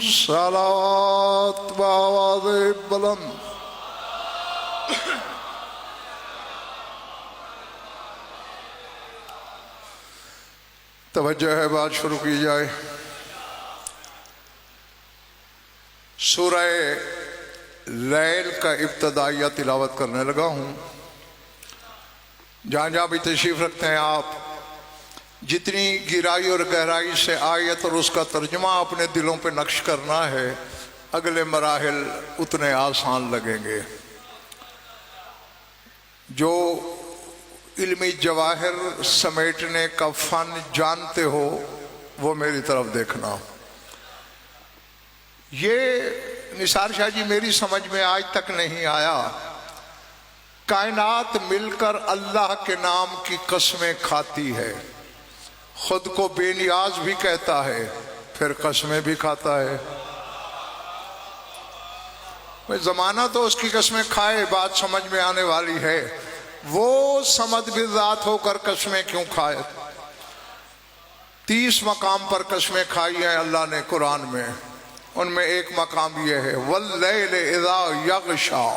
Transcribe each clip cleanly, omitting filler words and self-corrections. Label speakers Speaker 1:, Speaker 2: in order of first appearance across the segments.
Speaker 1: सलावत बावाज़ बुलंद। तवज्जो है, बात शुरू की जाए। सूरह लैल का इब्तदाइया तिलावत करने लगा हूँ। जहाँ जहाँ भी तशरीफ़ रखते हैं आप, जितनी गिराई और गहराई से आयत और उसका तर्जुमा अपने दिलों पे नक्श करना है, अगले मराहिल उतने आसान लगेंगे। जो इल्मी जवाहिर समेटने का फ़न जानते हो वो मेरी तरफ देखना। ये निसार शाह जी मेरी समझ में आज तक नहीं आया, कायनात मिलकर अल्लाह के नाम की कसमें खाती है, खुद को बेनियाज भी कहता है, फिर कसमें भी खाता है। भाई जमाना तो उसकी कसमें खाए, बात समझ में आने वाली है। वो समद बिज़ात होकर कसमें क्यों खाए? 30 मकाम पर कसमें खाई हैं अल्लाह ने कुरान में। उनमें एक मकाम ये है, वल्लैल इज़ा यग़शा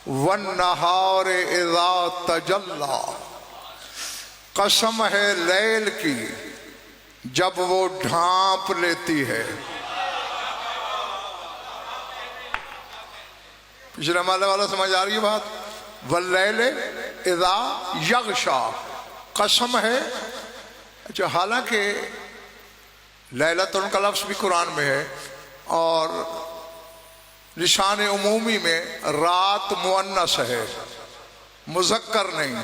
Speaker 1: वन्नहार इज़ा तजल्ला। कसम है लैल की जब वो ढांप लेती है। पिछले माले वाला समझ आ रही है बात? वल्लैल इज़ा यग़शा, कसम है। अच्छा, हालांकि लैलतुन का लफ्ज़ भी कुरान में है और लिशान उमूमी में रात मुअन्नस है, मुज़क्कर नहीं।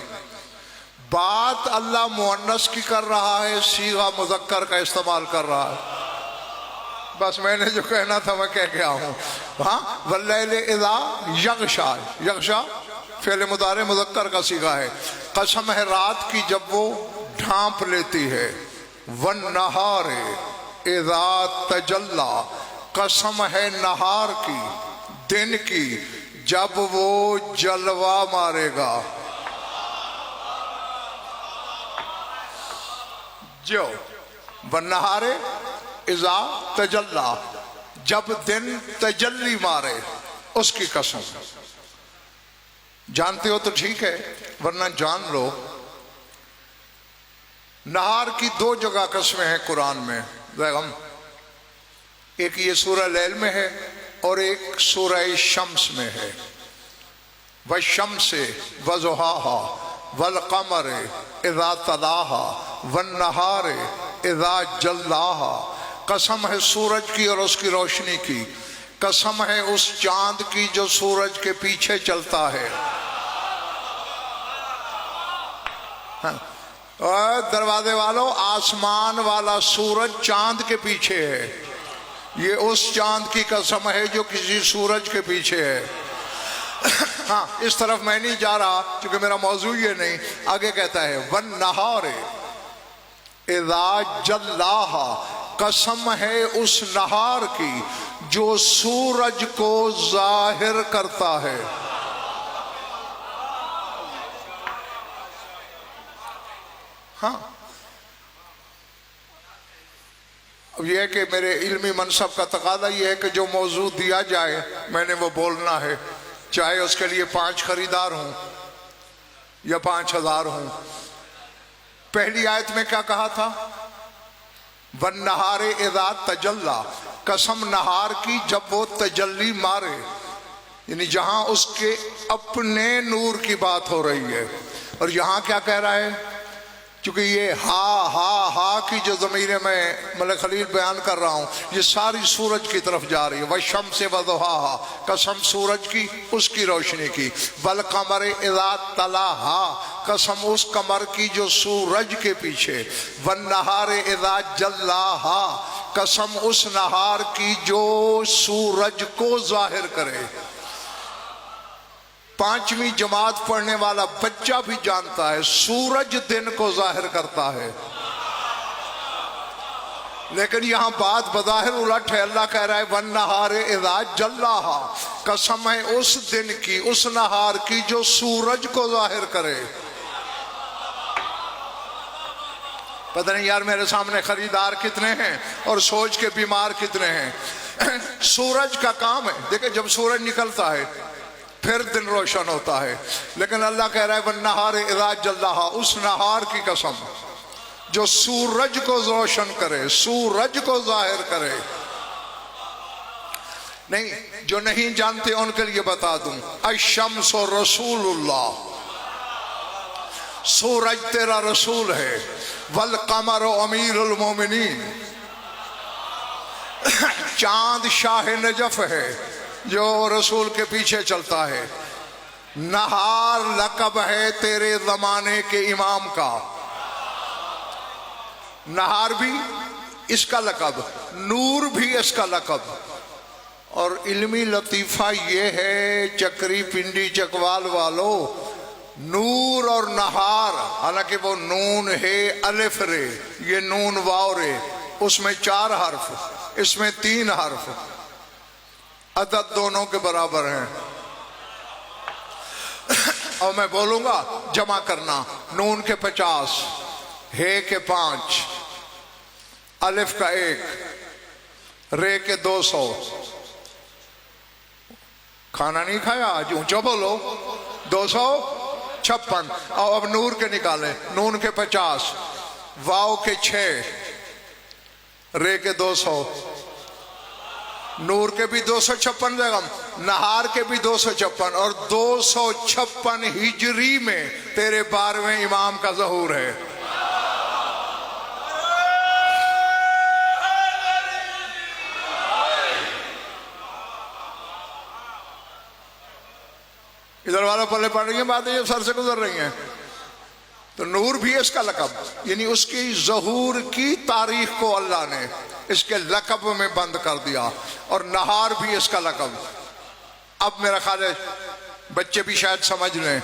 Speaker 1: बात अल्लाह मुअन्नस की कर रहा है, सीगा मुज़क्कर का इस्तेमाल कर रहा है। बस मैंने जो कहना था मैं कह गया हूँ। हाँ, वल्लैल इज़ा यग़शा, यग़शा फ़िअल मुदारे मुज़क्कर का सीगा है। कसम है रात की जब वो ढांप लेती है। वन्नहार इज़ा तजल्ला, कसम है नहार की, दिन की, जब वो जलवा मारेगा। जो वन्नहार इज़ा तजल्ला, जब दिन तजल्ली मारे, उसकी कसम। जानते हो तो ठीक है, वरना जान लो। नहार की 2 जगह कसमें हैं कुरान में बैगम। एक ये सूरह लैल में है और एक सूरह शम्स में है। वश्शम्से वज़ुहाहा वल-क़मर इज़ा तलाहा वन्नहार इज़ा जल्लाहा। कसम है सूरज की और उसकी रोशनी की, कसम है उस चांद की जो सूरज के पीछे चलता है। हाँ। और दरवाजे वालों, आसमान वाला सूरज चांद के पीछे है। ये उस चांद की कसम है जो किसी सूरज के पीछे है। हाँ, इस तरफ मैं नहीं जा रहा क्योंकि मेरा मौजू ये नहीं। आगे कहता है वन्नहार इज़ा जल्लाहा, कसम है उस नहार की जो सूरज को जाहिर करता है। हाँ, अब यह है कि मेरे इल्मी मनसब का तकादा यह है कि जो मौजू दिया जाए मैंने वो बोलना है, चाहे उसके लिए 5 खरीदार हों या 5000 हों। पहली आयत में क्या कहा था? वन्नहार इज़ा तजल्ला, कसम नहार की जब वो तजल्ली मारे, यानी जहां उसके अपने नूर की बात हो रही है। और यहां क्या कह रहा है? क्योंकि ये हा की जो ज़मीरें मैं मलिक खलील बयान कर रहा हूँ, ये सारी सूरज की तरफ जा रही है। वश्शम्से वज़ुहाहा, कसम सूरज की, उसकी रोशनी की। वल-क़मर इज़ा तलाहा, कसम उस कमर की जो सूरज के पीछे। वन्नहार इज़ा जल्लाहा, कसम उस नहार की जो सूरज को जाहिर करे। 5वीं जमात पढ़ने वाला बच्चा भी जानता है सूरज दिन को जाहिर करता है, लेकिन यहां बात बज़ाहिर उलट है। अल्लाह कह रहा है वन नहारे इज़ा जल्लाहा, कसम है उस दिन की, उस नहार की जो सूरज को जाहिर करे। पता नहीं यार मेरे सामने खरीदार कितने हैं और सोच के बीमार कितने हैं। सूरज का काम है, देखिए जब सूरज निकलता है फिर दिन रोशन होता है। लेकिन अल्लाह कह रहा है वन नहारे इज़ा जल्लाहा, उस नहार की कसम जो सूरज को रोशन करे, सूरज को जाहिर करे। नहीं, जो नहीं जानते उनके लिए बता दूं, अश-शम्स रसूलुल्लाह, सूरज तेरा रसूल है। वल कमर अमीरुल मोमिनीन, चांद शाह नजफ है जो रसूल के पीछे चलता है। नहार लकब है तेरे जमाने के इमाम का, नहार भी इसका लकब, नूर भी इसका लकब। और इल्मी लतीफ़ा ये है चक्री पिंडी चकवाल वालों, नूर और नहार, हालांकि वो नून है अलिफ रे, ये नून वाव रे, उसमें 4 हर्फ, इसमें 3 हर्फ, अदद दोनों के बराबर हैं। और मैं बोलूंगा जमा करना, नून के 50, हे के 5, अलिफ का 1, रे के 200। खाना नहीं खाया आज, ऊंचा बोलो, 256। और अब नूर के निकाले, नून के 50, वाव के 6, रे के 200, नूर के भी 256 बेगम, नहार के भी 256, और 256 हिजरी में तेरे 12वें इमाम का ज़हूर है। इधर वालों पल्ले पड़ रही हैं बातें, ये सर से गुजर रही हैं। तो नूर भी इसका लकब, यानी उसकी ज़हूर की तारीख को अल्लाह ने इसके लकब में बंद कर दिया। और नहार भी इसका लकब। अब मेरा ख्याल है बच्चे भी शायद समझ लें,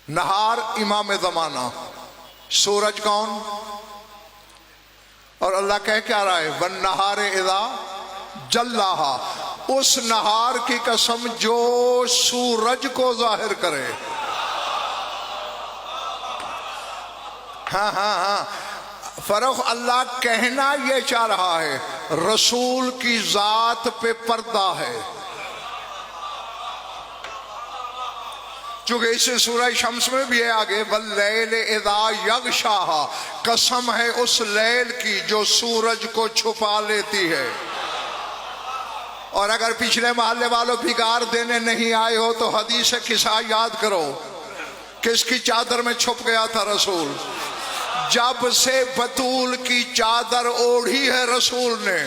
Speaker 1: नहार इमाम ज़माना, सूरज कौन? और अल्लाह कह क्या रहा है वन नहारे इज़ा जल्लाहा, उस नहार की कसम जो सूरज को जाहिर करे। हाँ हाँ हाँ, फर्क अल्लाह कहना यह चाह रहा है रसूल की जात पे पर्दा है। चूंकि इस सूरह शम्स में भी है आगे, वल्लैल इज़ा यग़शाहा, कसम है उस लैल की जो सूरज को छुपा लेती है। और अगर पिछले महल्ले वालों बिगाड़ देने नहीं आए हो तो हदीस किस्सा याद करो, किसकी चादर में छुप गया था रसूल। जब से बतूल की चादर ओढ़ी है रसूल ने,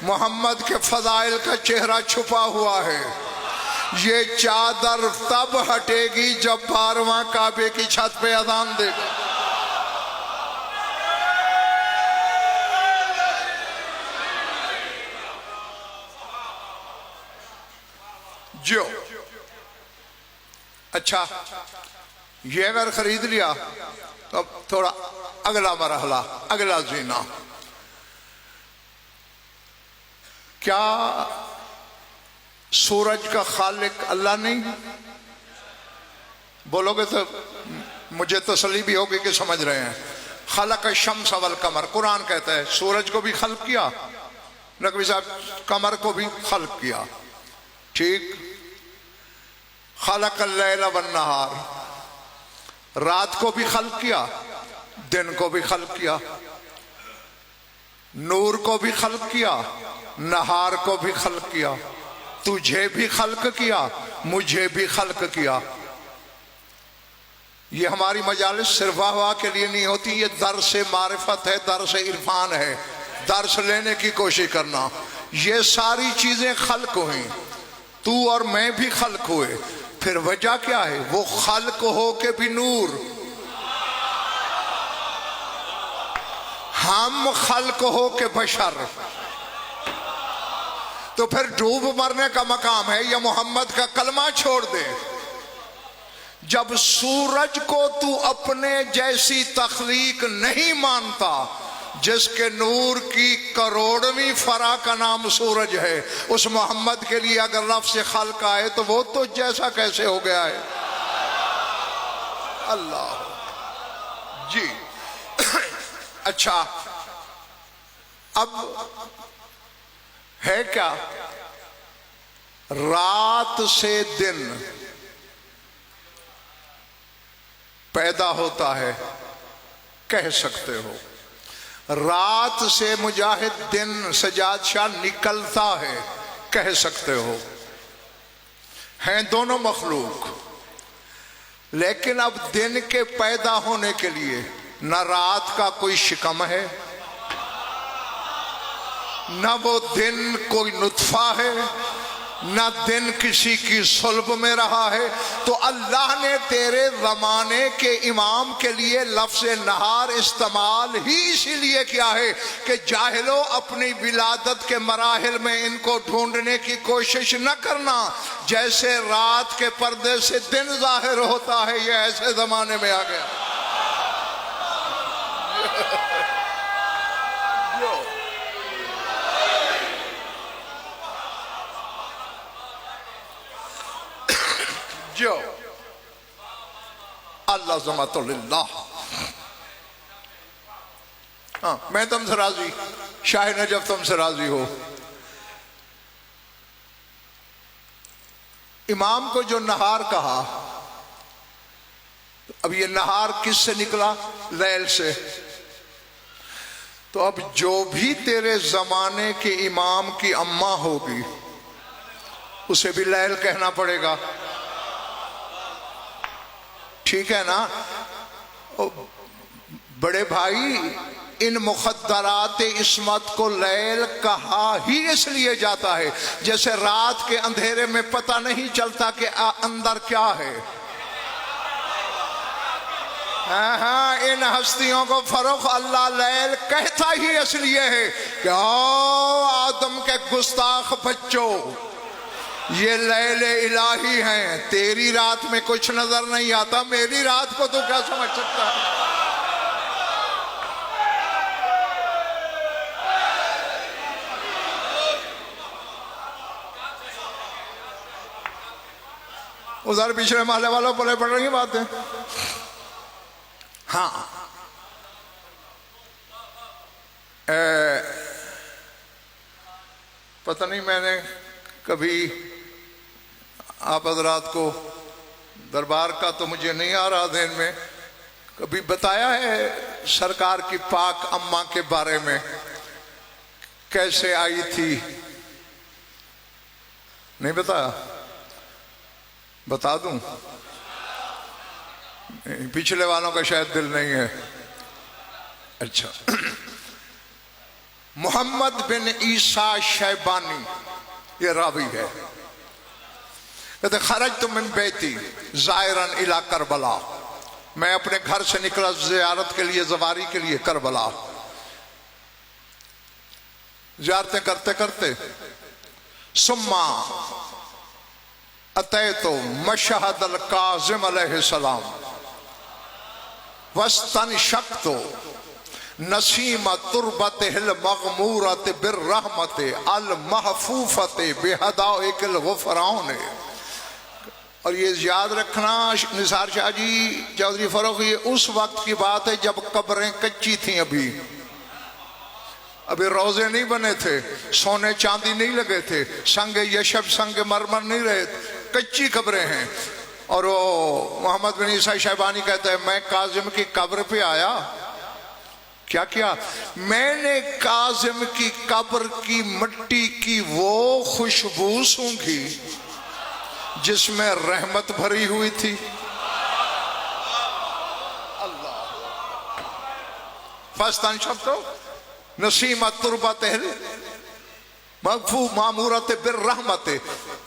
Speaker 1: मोहम्मद के फजाइल का चेहरा छुपा हुआ है। ये चादर तब हटेगी जब 12वां काबे की छत पे अजान देगा। जो अच्छा, ये अगर खरीद लिया तो अब थोड़ा अगला मरहला, अगला जीना। क्या सूरज का खालिक अल्लाह नहीं? बोलोगे तो मुझे तसल्ली भी होगी कि समझ रहे हैं। खलक शम्स वल कमर, कुरान कहता है सूरज को भी खल्क किया, नकवी साहब कमर को भी खल्क किया, ठीक। खलक लैल वन नहार, रात को भी खल्क किया, दिन को भी खल्क किया, नूर को भी खल्क किया, नहार को भी खल्क किया, तुझे भी खल्क किया, मुझे भी खल्क किया। ये हमारी मजालिस सिर्फ वाह के लिए नहीं होती, ये दर्स मारिफत है, दर्स इरफान है, दर्स लेने की कोशिश करना। ये सारी चीजें खल्क हुई, तू और मैं भी खल्क हुए। फिर वजह क्या है? वो खल्क हो के भी नूर, हम खल्क हो के बशर। तो फिर डूब मरने का मकाम है या मोहम्मद का कलमा छोड़ दे। जब सूरज को तू अपने जैसी तख्लीक नहीं मानता, जिसके नूर की करोड़वीं फरा का नाम सूरज है, उस मोहम्मद के लिए अगर लफ्ज़ खल्क आए तो वो तो जैसा कैसे हो गया है। अल्लाह जी। अच्छा, अब है क्या, रात से दिन पैदा होता है, कह सकते हो। रात से मुजाहिद दिन सजाद शाह निकलता है, कह सकते हो। हैं दोनों मखलूक, लेकिन अब दिन के पैदा होने के लिए न रात का कोई शिकम है, न वो दिन कोई नुत्फा है, न दिन किसी की सुल्ब में रहा है। तो अल्लाह ने तेरे ज़माने के इमाम के लिए लफ्ज़ नहार इस्तेमाल ही इसीलिए किया है कि जाहिलो अपनी विलादत के मराहिल में इनको ढूंढने की कोशिश न करना। जैसे रात के पर्दे से दिन जाहिर होता है, ये ऐसे ज़माने में आ गया। जो अल्लाह ज़मातुल्लाह। हाँ, मैं तुमसे राजी, शाह नजफ तुमसे राजी हो। इमाम को जो नहार कहा, अब ये नहार किससे निकला? लैल से। तो अब जो भी तेरे जमाने के इमाम की अम्मा होगी उसे भी लैल कहना पड़ेगा, ठीक है ना? बड़े भाई, इन मुखद्दरात इस्मत को लैल कहा ही इसलिए जाता है जैसे रात के अंधेरे में पता नहीं चलता कि अंदर क्या है। हाँ, इन हस्तियों को फरोख अल्लाह लैल कहता ही इसलिए है कि ओ आदम के गुस्ताख बच्चों, ये लैले इलाही हैं। तेरी रात में कुछ नजर नहीं आता, मेरी रात को तू क्या समझ सकता है? उधर पिछले माले वालों पले पड़ रही बातें। हाँ, पता नहीं मैंने कभी आप हजरात को, दरबार का तो मुझे नहीं आ रहा ध्यान में, कभी बताया है सरकार की पाक अम्मा के बारे में, कैसे आई थी? नहीं बताया? बता दूं? पिछले वालों का शायद दिल नहीं है। अच्छा, मोहम्मद बिन ईसा शैबानी ये रावी है, कहते खरज तो मिन बैती ज़ायरन इला करबला, मैं अपने घर से निकला ज़ियारत के लिए, ज़वारी के लिए करबला। ज़ियारतें करते करते सुम्मा अतैतो मशहद अल काज़िम अलैहिस्सलाम वस्तन शक्तो नसीम तुरबत हिल मगमूरत बिर्रहमत अल महफूफत बेहदाइकिल गुफरान। और ये याद रखना निसार शाह जी चौधरी फरोख, ये उस वक्त की बात है जब कब्रें कच्ची थी, अभी रोजे नहीं बने थे, सोने चांदी नहीं लगे थे, संग यशब संग मरमर नहीं रहे, कच्ची कब्रें हैं। और वो मोहम्मद बिन ईसा शैबानी कहता है मैं काजिम की कब्र पे आया, क्या किया? मैंने काजिम की कब्र की मिट्टी की वो खुशबू सूंघी जिसमें रहमत भरी हुई थी। अल्लाह फस्तन शब्दों नसीमत तुरबत मगफू मामूरत बिर रहमत,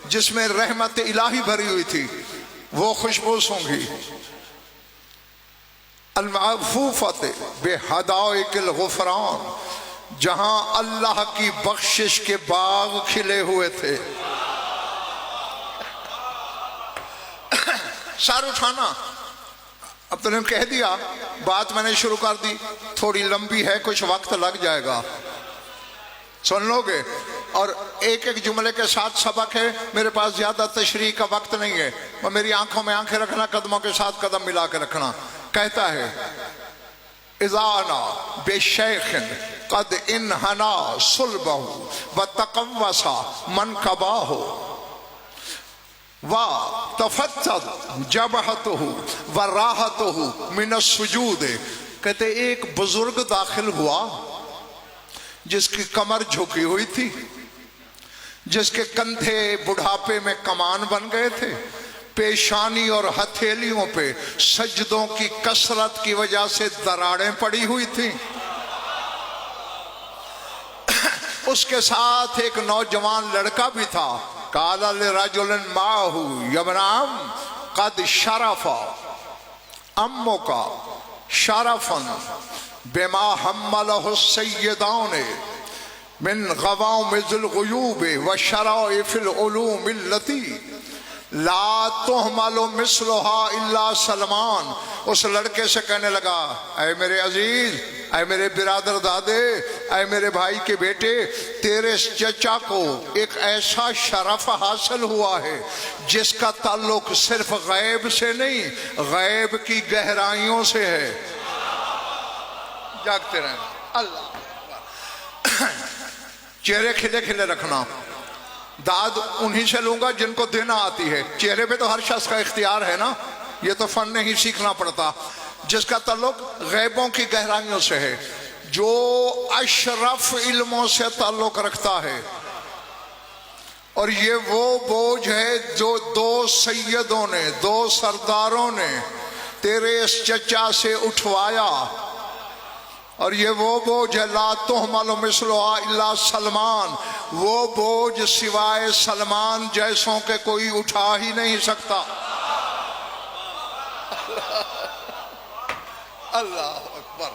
Speaker 1: जिसमें रहमत इलाही भरी हुई थी, वो खुशबू सूंघी। अल-महफूफत बेहदाइकिल गुफरान, जहां अल्लाह की बख्शिश के बाग खिले हुए थे। सर उठाना, अब तूने कह दिया, बात मैंने शुरू कर दी, थोड़ी लंबी है, कुछ वक्त लग जाएगा, सुन लोगे। और एक एक जुमले के साथ सबक है, मेरे पास ज्यादा तशरीह का वक्त नहीं है, और मेरी आंखों में आंखें रखना, कदमों के साथ कदम मिला के रखना। कहता है इज़ाना बेशैखिन कद इन्हना सुलबहु व तकव्वसा मनकबाहु व तफत्तद जबहतहु व राहतहु मिन अस्सुजूद। कहते एक बुजुर्ग दाखिल हुआ जिसकी कमर झुकी हुई थी, जिसके कंधे बुढ़ापे में कमान बन गए थे, पेशानी और हथेलियों पे सजदों की कसरत की वजह से दरारें पड़ी हुई थी। उसके साथ एक नौजवान लड़का भी था। काला लिरजुलिन माहू यमनाम कद शरफा अम्मो का शरफन बेमा हम्मलहु सय्यदाने मिन गवामिज़िल गुयूब व शराइफिल उलूम लती ला तुहमलु मिसलुहा इल्ला सलमान। उस लड़के से कहने लगा, ऐ मेरे अजीज, ऐ मेरे बिरादर दादे, ऐ मेरे भाई के बेटे, तेरे चचा को एक ऐसा शरफ हासिल हुआ है जिसका ताल्लुक सिर्फ गैब से नहीं, गैब की गहराइयों से है। जागते रहें। अल्लाह। चेहरे खिले खिले रखना। दाद उन्हीं से लूंगा जिनको देना आती है। चेहरे पे तो हर शख्स का इख्तियार है ना, ये तो फन नहीं सीखना पड़ता। जिसका ताल्लुक गैबों की गहराइयों से है, जो अशरफ इल्मों से ताल्लुक रखता है। और ये वो बोझ है जो दो सैयदों ने, दो सरदारों ने तेरे इस चचा से उठवाया। और ये वो बोझ है ला तुहमलु मिसलुहा इल्ला सलमान, वो बोझ सिवाय सलमान जैसों के कोई उठा ही नहीं सकता। अल्लाह अकबर।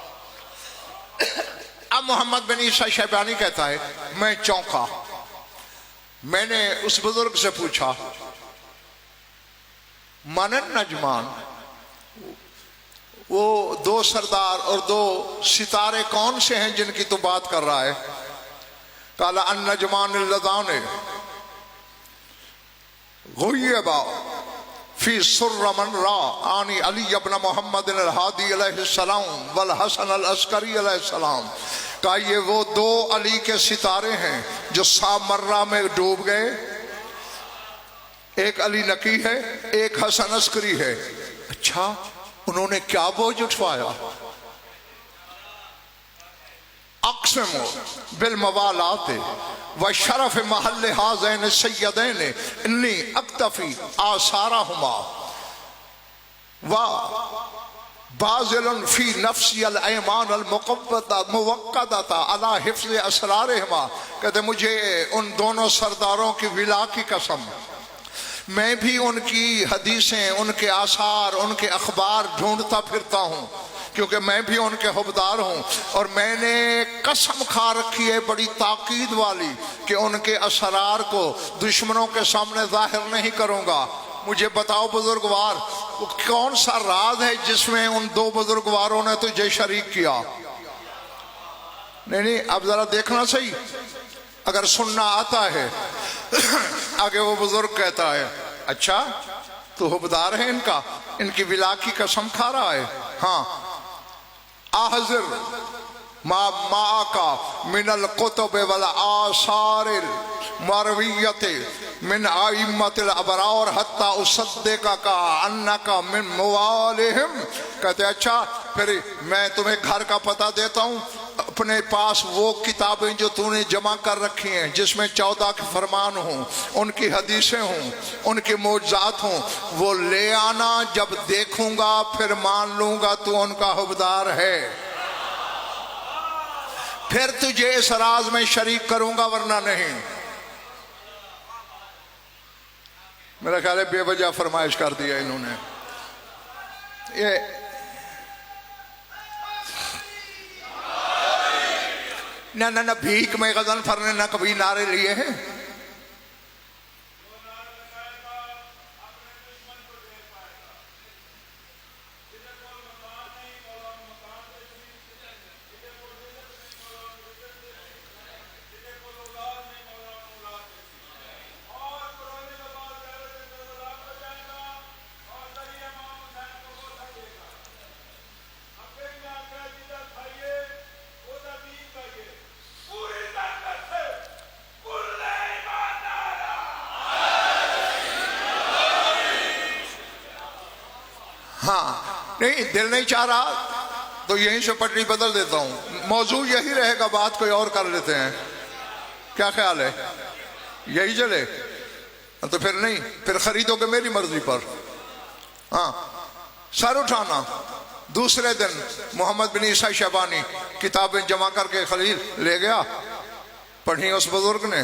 Speaker 1: अब मोहम्मद बिन ईसा शैबानी कहता है, मैं चौंका। मैंने उस बुजुर्ग से पूछा, मनन नजमान, वो दो सरदार और दो सितारे कौन से हैं जिनकी तू बात कर रहा है? काला अन नजमान लदाने गुय्यबा फी सुर्रमन रा आनी अली इब्न मोहम्मद अल हादी अलैहिस्सलाम वल हसन अल अस्करी अलैहिस्सलाम। का ये वो दो अली के सितारे हैं जो सामर्रा में डूब गए। एक अली नकी है, एक हसन अस्करी है। अच्छा, उन्होंने क्या बोझ उठवाया? अक्समो बिल मवालाते व शरफ महल हाज़ैन सय्यदैन इन्नी अक्तफी आसारहुमा व बाज़िलन फी नफ्सी अल ऐमान अल मुवक्कदता अला हिफ्ज़ असरारहुमा। कहते मुझे उन दोनों सरदारों की विला की कसम, मैं भी उनकी हदीसें, उनके आसार, उनके अखबार ढूंढता फिरता हूँ, क्योंकि मैं भी उनके हुबदार हूँ। और मैंने कसम खा रखी है बड़ी ताकीद वाली कि उनके असरार को दुश्मनों के सामने जाहिर नहीं करूँगा। मुझे बताओ बुजुर्गवार, वो कौन सा राज है जिसमें उन दो बुजुर्गवारों ने तुझे शरीक किया? नहीं, अब जरा देखना सही, अगर सुनना आता है। आगे वो बुजुर्ग कहता है, अच्छा तो हुबदार है इनका, इनकी विला की कसम खा रहा है? हाँ। आहिर मा का मिनल कुतुब वल आसारिल मरवियत मिन आइम्मतिल अबरार हत्ता उसद्दिका का अन्नका मिन मुवालिहिम। कहते अच्छा फिर मैं तुम्हें घर का पता देता हूँ, अपने पास वो किताबें जो तूने जमा कर रखी हैं जिसमें 14 के फरमान हों, उनकी हदीसें हों, उनके मौजज़ात हों, वो ले आना। जब देखूंगा फिर मान लूंगा तू उनका हुबदार है, फिर तुझे इस राज में शरीक करूंगा, वरना नहीं। मेरा ख्याल है बेवजह फरमाइश कर दिया इन्होंने। ये ना ना ना भीख में गजन फरने ना कभी नारे लिए हैं। हाँ नहीं, दिल नहीं चाह रहा तो यहीं से पटरी बदल देता हूं, मौजू यही रहेगा, बात कोई और कर लेते हैं। क्या ख्याल है, यही चले? तो फिर नहीं, फिर खरीदोगे मेरी मर्जी पर। हाँ, सर उठाना। दूसरे दिन मोहम्मद बिन ईसा शबानी किताबें जमा करके खलील ले गया, पढ़ी उस बुजुर्ग ने,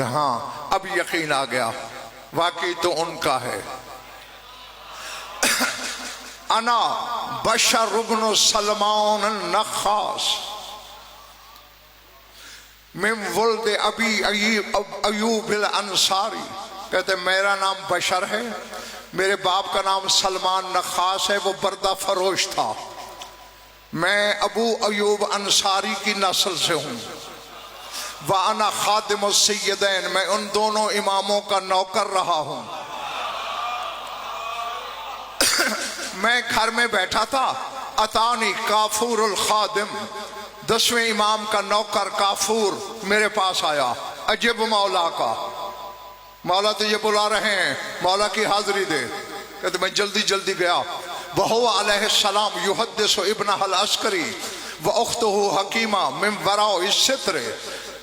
Speaker 1: हाँ अब यकीन आ गया वाकई तो उनका है। अना बशर रुग्न सलमान नखास मिम वुल्द अबी अयूब अंसारी, कहते मेरा नाम बशर है, मेरे बाप का नाम सलमान नखास है, वो पर्दा फरोश था। मैं अबू अयूब अंसारी की नस्ल से हूँ। वाना खादिम सैयदैन, मैं उन दोनों इमामों का नौकर रहा हूँ। मैं घर में बैठा था, अतानी काफूरुल खादिम, 10वें इमाम का नौकर काफूर मेरे पास आया। अजब मौला का, मौला तुझे बुला रहे हैं, मौला की हाजिरी दे। कहते मैं जल्दी जल्दी गया। वहो अलैहिस्सलाम युहद्दिसु इब्न अल अस्करी व उख्तुहु हकीमा मिन वराओ इस्सित्र,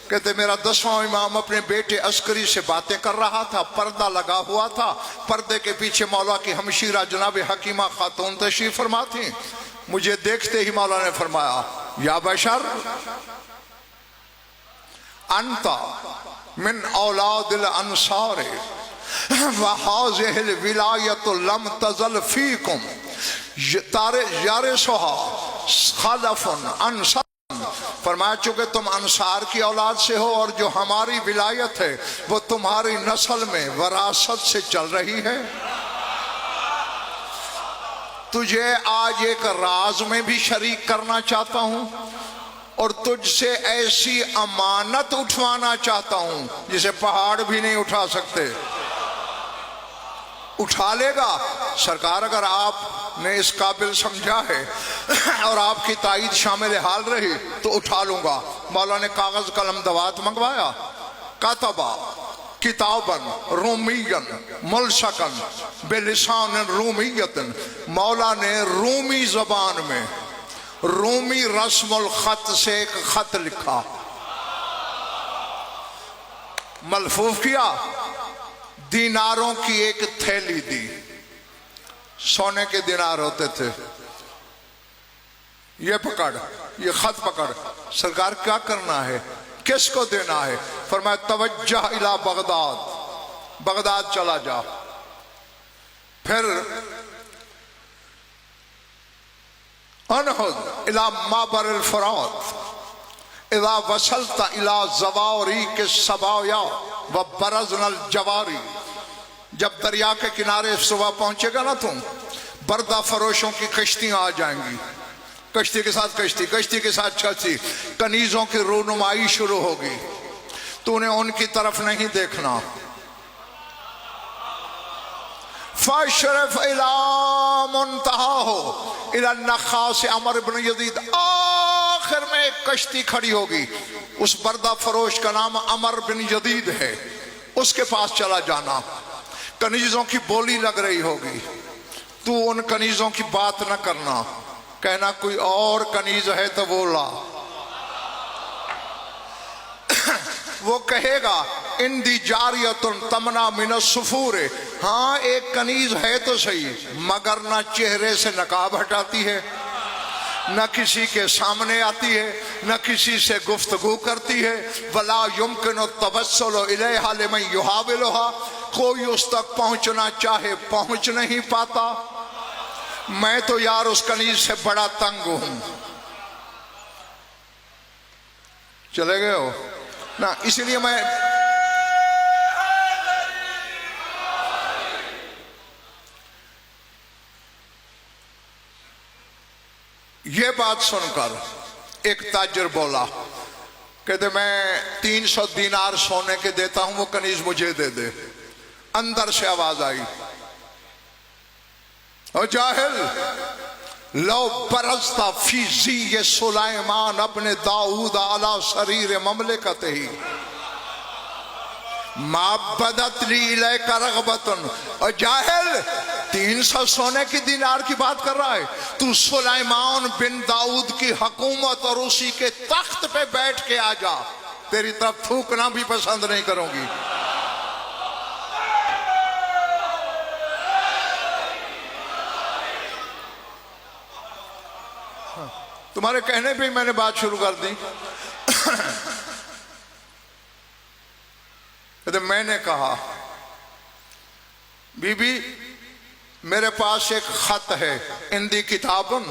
Speaker 1: कहते मेरा 10वां इमाम अपने बेटे अस्करी से बातें कर रहा था, पर्दा लगा हुआ था, पर्दे के पीछे मौला की हमशीरा जनाब हकीमा खातून तशरीफ फरमा थी। मुझे देखते ही मौला ने फरमाया, या बशर अंता मिन औलादिल अंसार व हाज़िहिल विलायतु लम तज़ल फीकुम तारे यारिसुहा खलफुन अंसार, फरमाया चूंकि तुम अंसार की औलाद से हो और जो हमारी विलायत है वो तुम्हारी नस्ल में वरासत से चल रही है। तुझे आज एक राज में भी शरीक करना चाहता हूं और तुझसे ऐसी अमानत उठवाना चाहता हूं जिसे पहाड़ भी नहीं उठा सकते। उठा लेगा सरकार, अगर आपने इस काबिल समझा है और आपकी ताईद शामिल हाल रही तो उठा लूंगा। मौला ने कागज कलम दवात मंगवाया। कातबा किताबन रूमियन मुलशकन बेलिसान रूमियतन, मौला ने रूमी जबान में रूमी रस्मुल खत से एक खत लिखा, मलफूफ किया, दीनारों की एक थैली दी। सोने के दिनार होते थे। ये पकड़, ये खत पकड़, सरकार क्या करना है, किसको देना है? फरमाया तवज्जह इला बगदाद, बगदाद चला जा। फिर अनहुद इला माबर अल फरात इला वसलता इला जवारी के सबाया व बरजनल जवारी, जब दरिया के किनारे सुबह पहुंचेगा ना तुम, बर्दा फरोशों की कश्तियां आ जाएंगी, कश्ती के साथ कश्ती, कश्ती के साथ कश्ती, कनीजों की रूनुमाई शुरू होगी। तूने उनकी तरफ नहीं देखना। फशरफ इला मुंतहा हो इला नखास अमर इब्न यजीद, आखिर में एक कश्ती खड़ी होगी, उस बर्दा फरोश का नाम अमर बिन यजीद है, उसके पास चला जाना। कनीजों की बोली लग रही होगी, तू उन कनीजों की बात न करना, कहना कोई और कनीज है तो बोला। वो कहेगा इंदी जारियतुन तमना मिन सुफूर, हाँ एक कनीज है तो सही मगर ना चेहरे से नकाब हटाती है, न किसी के सामने आती है, न किसी से गुफ्तगू करती है। वला युमकिनु तवस्सुलु इलैहा लिमन युहाविलुहा, कोई उस तक पहुंचना चाहे पहुंच नहीं पाता। मैं तो यार उस कनीज से बड़ा तंग हूं। चले गए हो ना, इसलिए मैं ये बात सुनकर एक ताजर बोला, कहते मैं 300 दीनार सोने के देता हूं, वो कनीज मुझे दे दे। अंदर से आवाज आई, ओ जाहिल लो बरसता फीजी ये सुलाइमान अपने दाऊद आला शरीर ममलिकत ही माबदत ली इलैका रग़बतन, और जाहिल 300 सोने की दीनार की बात कर रहा है। तू सुलेमान बिन दाऊद की हुकूमत और उसी के तख्त पे बैठ के आ जा, तेरी तरफ थूकना भी पसंद नहीं करूंगी। तुम्हारे कहने पे मैंने बात शुरू कर दी। तो मैंने कहा बीबी मेरे पास एक खत है, हिंदी किताबन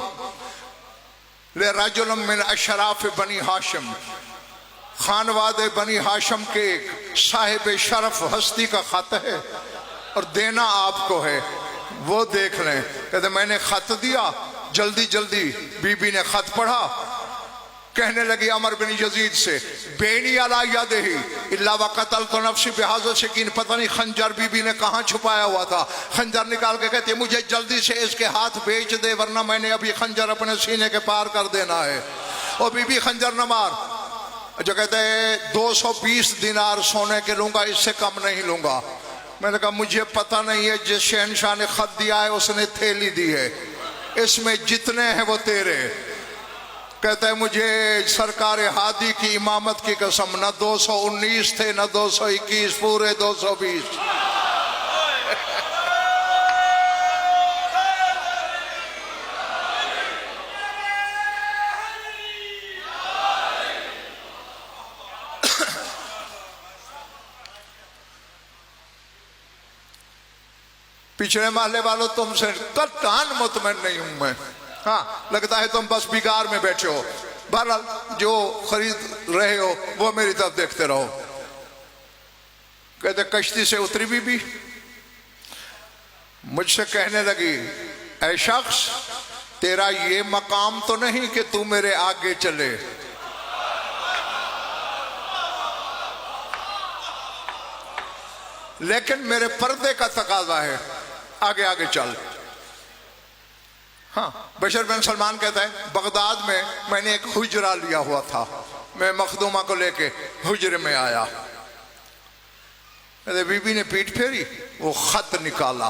Speaker 1: ले रजुलम मिन अशराफ बनी हाशिम, खानवादे बनी हाशिम के एक साहिब शरफ हस्ती का खत है और देना आपको है, वो देख लें। कहते मैंने खत दिया, जल्दी जल्दी बीबी ने खत पढ़ा, कहने लगी अमर बिन यजीद से बेनी अला यदिही इल्ला वक़तल तो नफ्सी बिहाज़ा शकीन, पता नहीं खंजर बीबी ने कहाँ छुपाया हुआ था। खंजर निकाल के कहते मुझे जल्दी से इसके हाथ बेच दे वरना मैंने अभी खंजर अपने सीने के पार कर देना है। और बीबी खंजर न मार। जो कहते हैं 220 दिनार सोने के लूंगा, इससे कम नहीं लूंगा। मैंने कहा मुझे पता नहीं है, जिस शहनशाह ने खत दिया है उसने थैली दी है, इसमें जितने हैं वो तेरे। कहता है मुझे सरकार हादी की इमामत की कसम, न 219 थे न 221, पूरे 220। पिछले महल्ले वालों तुमसे कतई मुतमईन नहीं हूं मैं। हाँ लगता है तुम बस बिगार में बैठे हो, बहरहाल जो खरीद रहे हो वो मेरी तरफ देखते रहो। कहते कश्ती से उतरी बीबी, मुझसे कहने लगी ऐ शख्स तेरा ये मकाम तो नहीं कि तू मेरे आगे चले, लेकिन मेरे पर्दे का तकाजा है, आगे आगे चल। हाँ बशर बिन सलमान कहता है बगदाद में मैंने एक हुजरा लिया हुआ था, मैं मखदूमा को लेके हुजरे में आया। कहते बीबी ने पीठ फेरी, वो खत निकाला।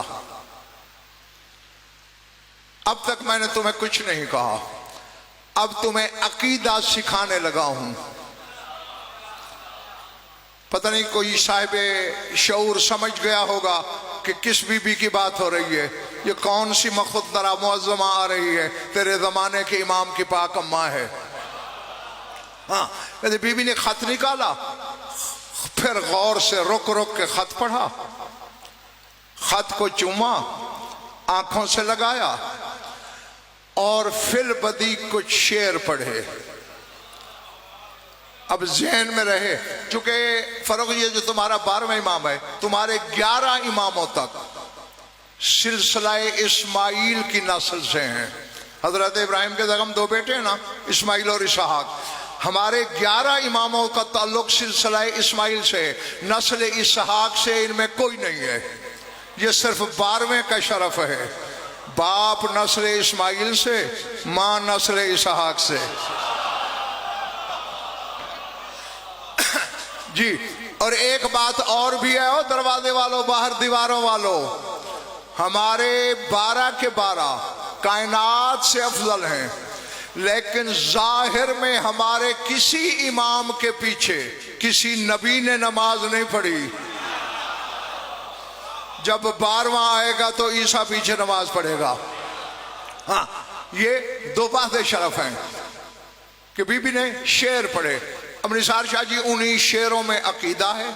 Speaker 1: अब तक मैंने तुम्हें कुछ नहीं कहा, अब तुम्हें अकीदा सिखाने लगा हूं। पता नहीं कोई साहिब शऊर समझ गया होगा कि किस बीबी की बात हो रही है, ये कौन सी मखदरा मुअज़्ज़मा आ रही है, तेरे जमाने के इमाम की पाक अम्मा है। हाँ कहते बीबी ने खत निकाला, फिर गौर से रुक रुक के खत पढ़ा, खत को चूमा, आंखों से लगाया और फिल बदी कुछ शेर पढ़े। अब ज़हन में रहे चूंकि फर्क ये जो तुम्हारा 12वां इमाम है, तुम्हारे 11 इमामों तक सिलसिला इस्माइल की नस्ल से हैं। हजरत इब्राहिम के दगम 2 बेटे हैं ना, इस्माइल और इसहाक। हमारे 11 इमामों का ताल्लुक सिलसिला इस्माइल से है, नस्ल इसहाक से इनमें कोई नहीं है। ये सिर्फ 12वें का शरफ है, बाप नस्ल इस्माइल से, माँ नस्ल इसहाक से। जी और एक बात और भी है, ओ दरवाजे वालों, बाहर दीवारों वालों, हमारे 12 के 12 कायनात से अफजल हैं, लेकिन जाहिर में हमारे किसी इमाम के पीछे किसी नबी ने नमाज नहीं पढ़ी। जब 12वां आएगा तो ईसा पीछे नमाज पढ़ेगा। हाँ ये 2 बातें शरफ हैं कि बीबी ने शेर पढ़े। अब निसार शाह जी उन्हीं शेरों में अकीदा है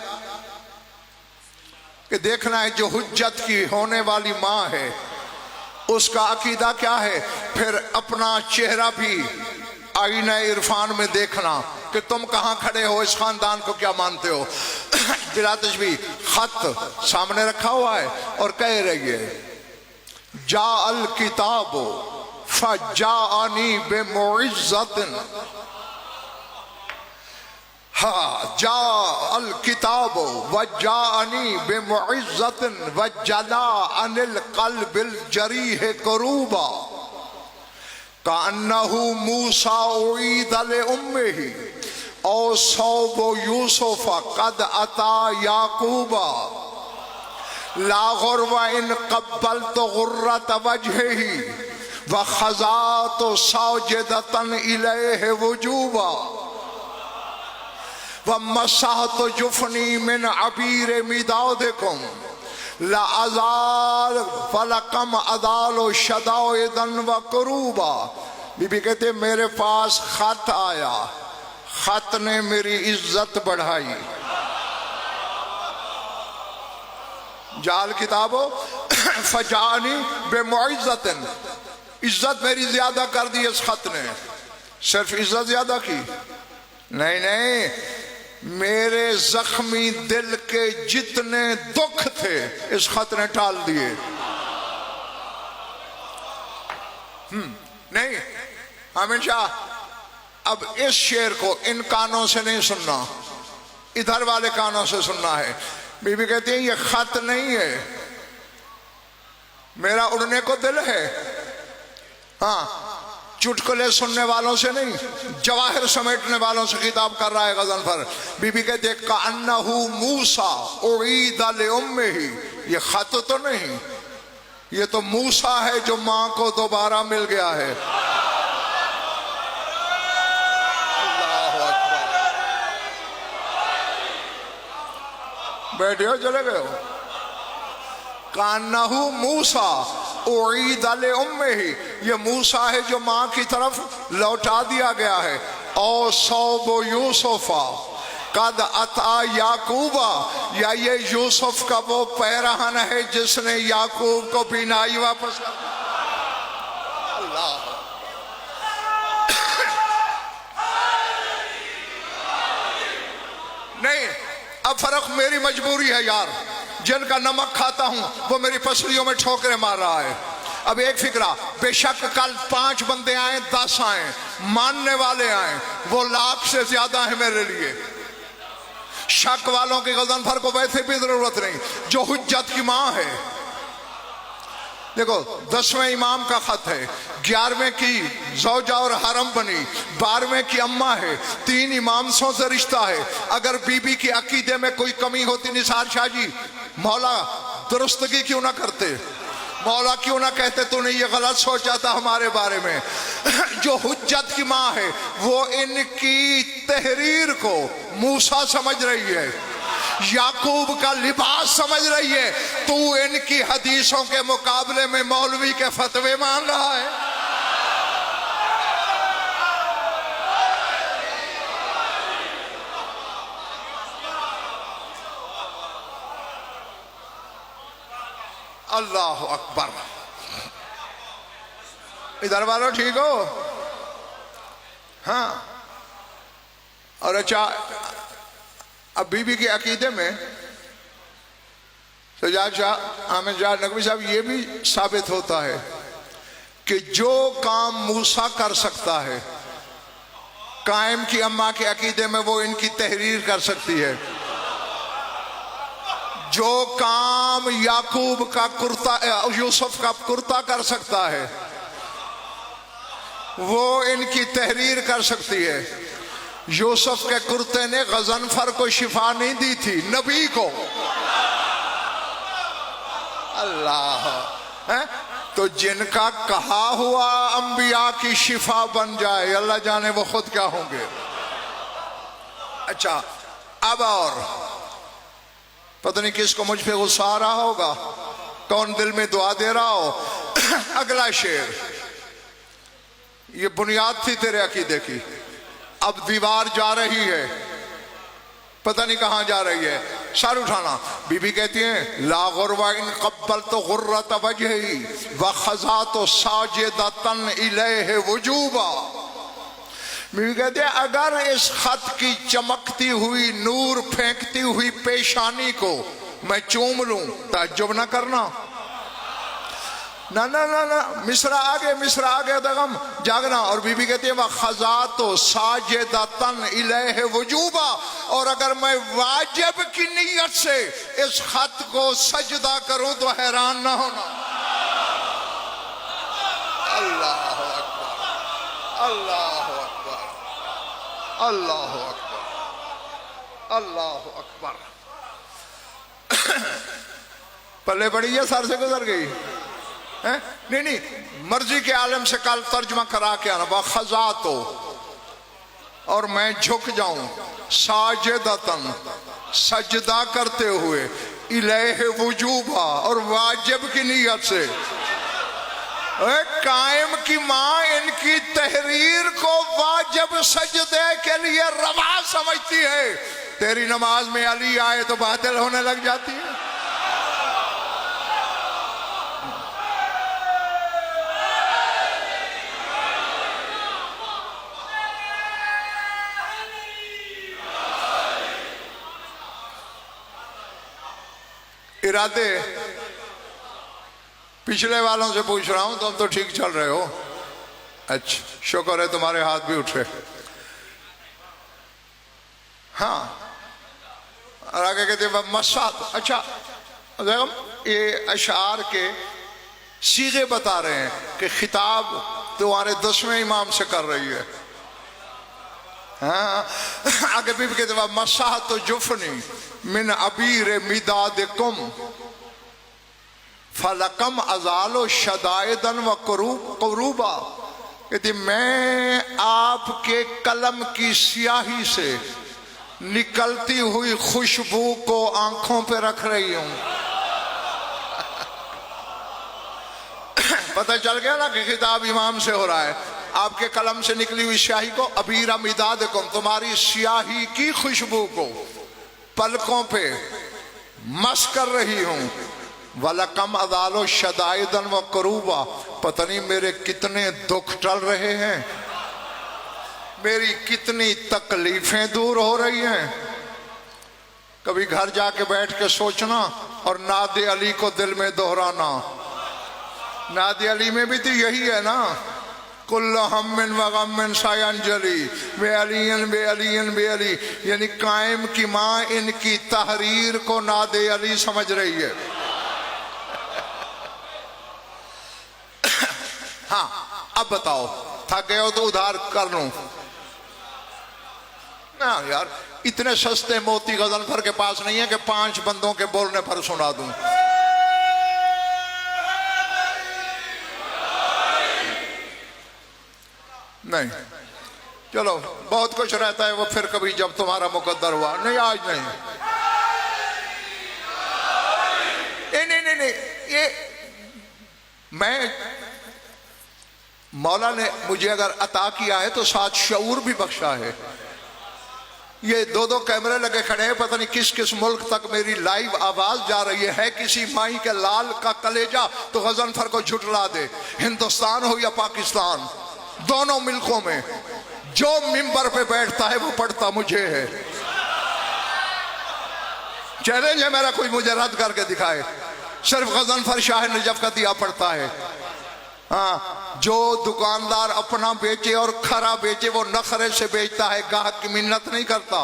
Speaker 1: कि देखना है जो हुज्जत की होने वाली माँ है उसका अकीदा क्या है, फिर अपना चेहरा भी आईना इरफान में देखना कि तुम कहाँ खड़े हो, इस खानदान को क्या मानते हो। बिलातश भी खत सामने रखा हुआ है और कह रही है जा अल किताबो फजाअनी बेमुइज़्ज़तिन, हाँ जा अल किताबो वजाअनी बेमुइज़्ज़तिन वजला अनिल क़ल्बिल जरीह करूबा कान्नहु मूसा उईद ले उम्मिही और सौबो यूसुफ कद अता याकूबा। ला गुरवा इन कब्बल तो गुर्रत वजही व खजा तो साजिदतन इलैहि वजूबा व मसाह तो जुफनी मिन अबीर मिदादिकुम ला अजाल फलकम अदाल शदाइदन व करूबा। बीबी कहते मेरे पास खत आया, खत ने मेरी इज्जत बढ़ाई। जाल किताबो फजानी बेमुइज़्ज़तिन, इज्जत मेरी ज्यादा कर दी इस खत ने। सिर्फ इज्जत ज्यादा की नहीं, नहीं, मेरे जख्मी दिल के जितने दुख थे इस खत ने टाल दिए। नहीं हमेशा अब इस शेर को इन कानों से नहीं सुनना, इधर वाले कानों से सुनना है। बीबी कहती है ये खत नहीं है, मेरा उड़ने को दिल है। हाँ, चुटकुले सुनने वालों से नहीं, जवाहिर समेटने वालों से खिताब कर रहा है गज़नफर। बीबी कहते कान्नहु मूसा उईदा लिउम्मिही, ये खत तो नहीं, ये तो मूसा है जो मां को दोबारा मिल गया है। अल्लाहु अकबर। बैठे हो चले गए हो। कान्नहु मूसा उईदा लिउम्मिही, ये मूसा है जो मां की तरफ लौटा दिया गया है। औ सौबो यूसुफा कद अता याकूबा, या ये यूसुफ का वो पैरहन है जिसने याकूब को बीनाई वापस कर दी। अल्लाह नहीं, अब फर्क मेरी मजबूरी है यार, जिनका नमक खाता हूं वो मेरी पसलियों में ठोकरे मार रहा है। अब एक फिक्रा, बेशक कल 5 बंदे आए 10 आए, मानने वाले आए, वो लाख से ज्यादा है मेरे लिए। शक वालों के गज़नफर को वैसे भी जरूरत नहीं, जो हुज्जत की मां है। देखो 10वें इमाम का खत है, 11वें की ज़ौजा और हरम बनी, 12वें की अम्मा है, 3 इमामों से रिश्ता है। अगर बीबी के अकीदे में कोई कमी होती निसार शाह जी, मौला दुरुस्तगी क्यों ना करते, मौला क्यों ना कहते तूने ये गलत सोचा था हमारे बारे में। जो हुज्जत की मां है वो इनकी तहरीर को मूसा समझ रही है, याकूब का लिबास समझ रही है, तू इनकी हदीसों के मुकाबले में मौलवी के फतवे मान रहा है। अल्लाह अकबर। इधर वालों ठीक हो? हाँ। और अच्छा, अब बीबी के अकीदे में सजाद शाह आमिर शाह नकवी साहब ये भी साबित होता है कि जो काम मूसा कर सकता है, कायम की अम्मा के अकीदे में वो इनकी तहरीर कर सकती है। जो काम याकूब का कुर्ता, यूसुफ का कुर्ता कर सकता है, वो इनकी तहरीर कर सकती है। यूसुफ के कुर्ते ने गज़नफर को शिफा नहीं दी थी, नबी को। अल्लाह है? तो जिनका कहा हुआ अंबिया की शिफा बन जाए, अल्लाह जाने वो खुद क्या होंगे। अच्छा, अब और पता नहीं किसको मुझ पे गुस्सा आ रहा होगा, कौन दिल में दुआ दे रहा हो। अगला शेर, ये बुनियाद थी तेरे अकीदे की, अब दीवार जा रही है, पता नहीं कहां जा रही है। सर उठाना। बीबी कहती है ला गुरवा इन कब्बल तो गुर्रत वजही व खजा तो साजिदतन इलैहि वजूबा। बीबी कहते हैं अगर इस खत की चमकती हुई नूर फेंकती हुई पेशानी को मैं चूम लूं, ताज्जुब ना करना। ना ना ना ना, मिसरा आगे दगम जागना। और बीबी कहती है वह खजा तो साजिदतन इलैहि वजूबा, और अगर मैं वाजिब की नीयत से इस खत को सजदा करूं तो हैरान ना होना। अल्लाह अकबर, अल्लाह अकबर, अल्लाह अकबर, अल्लाह अकबर। पल्ले पड़ी है, सर से गुजर गई है? नहीं नहीं, मर्जी के आलम से कल तर्जमा करा के आना, बखजा तो, और मैं झुक जाऊं साजिदतन, सजदा करते हुए, इलैह वजूबा, और वाजिब की नीयत से। कायम की माँ इनकी तहरीर को वाजिब सजदे के लिए रवा समझती है, तेरी नमाज में अली आए तो बातिल होने लग जाती है। इरादे पिछले वालों से पूछ रहा हूं, तुम तो ठीक चल रहे हो। अच्छा, शुक्र है तुम्हारे हाथ भी उठे। हाँ, और आगे कहते मसाद। अच्छा, ये अशार के सीगे बता रहे हैं कि खिताब तुम्हारे 10वें इमाम से कर रही है। हाँ, आगे भी कहते मसा तो जुफनी मिन अबीर मिदाद कुम फलकम अजालो शदायदन व करूबा। कहती मैं आपके कलम की स्याही से निकलती हुई खुशबू को आंखों पे रख रही हूं। पता चल गया ना कि खिताब इमाम से हो रहा है। आपके कलम से निकली हुई स्याही को, अबीरा मिदाद को, तुम्हारी स्याही की खुशबू को पलकों पे मस कर रही हूं। वलकम अदालो शदाइदन व करूबा, पता नहीं मेरे कितने दुख टल रहे हैं, मेरी कितनी तकलीफें दूर हो रही हैं। कभी घर जाके बैठ के सोचना और नादे अली को दिल में दोहराना। नादे अली में भी तो यही है ना, कुल्ल हम्मिन व गम्मिन सायंजलि बे अलियन बे अलियन बे अली, यानी कायम की माँ इनकी तहरीर को नादे अली समझ रही है। हाँ, अब बताओ, थक गए हो तो उधार कर लूं ना यार। इतने सस्ते मोती गजनफर के पास नहीं है कि 5 बंदों के बोलने पर सुना दूं। नहीं, चलो बहुत कुछ रहता है वो फिर कभी जब तुम्हारा मुकद्दर हुआ। नहीं, आज नहीं। नहीं नहीं नहीं, ये मैं, मौला ने मुझे अगर अता किया है तो साथ शऊर भी बख्शा है। ये 2-2 कैमरे लगे खड़े हैं, पता नहीं किस किस मुल्क तक मेरी लाइव आवाज जा रही है किसी माई के लाल का कलेजा तो गजनफर को झुटला दे। हिंदुस्तान हो या पाकिस्तान, दोनों मुल्कों में जो मिंबर पे बैठता है वो पढ़ता मुझे है। चैलेंज है मेरा, कोई मुझे रद्द करके दिखाए। सिर्फ गजनफर शाह नजफ का दिया पड़ता है। हाँ, जो दुकानदार अपना बेचे और खरा बेचे वो नखरे से बेचता है, गाहक की मिन्नत नहीं करता।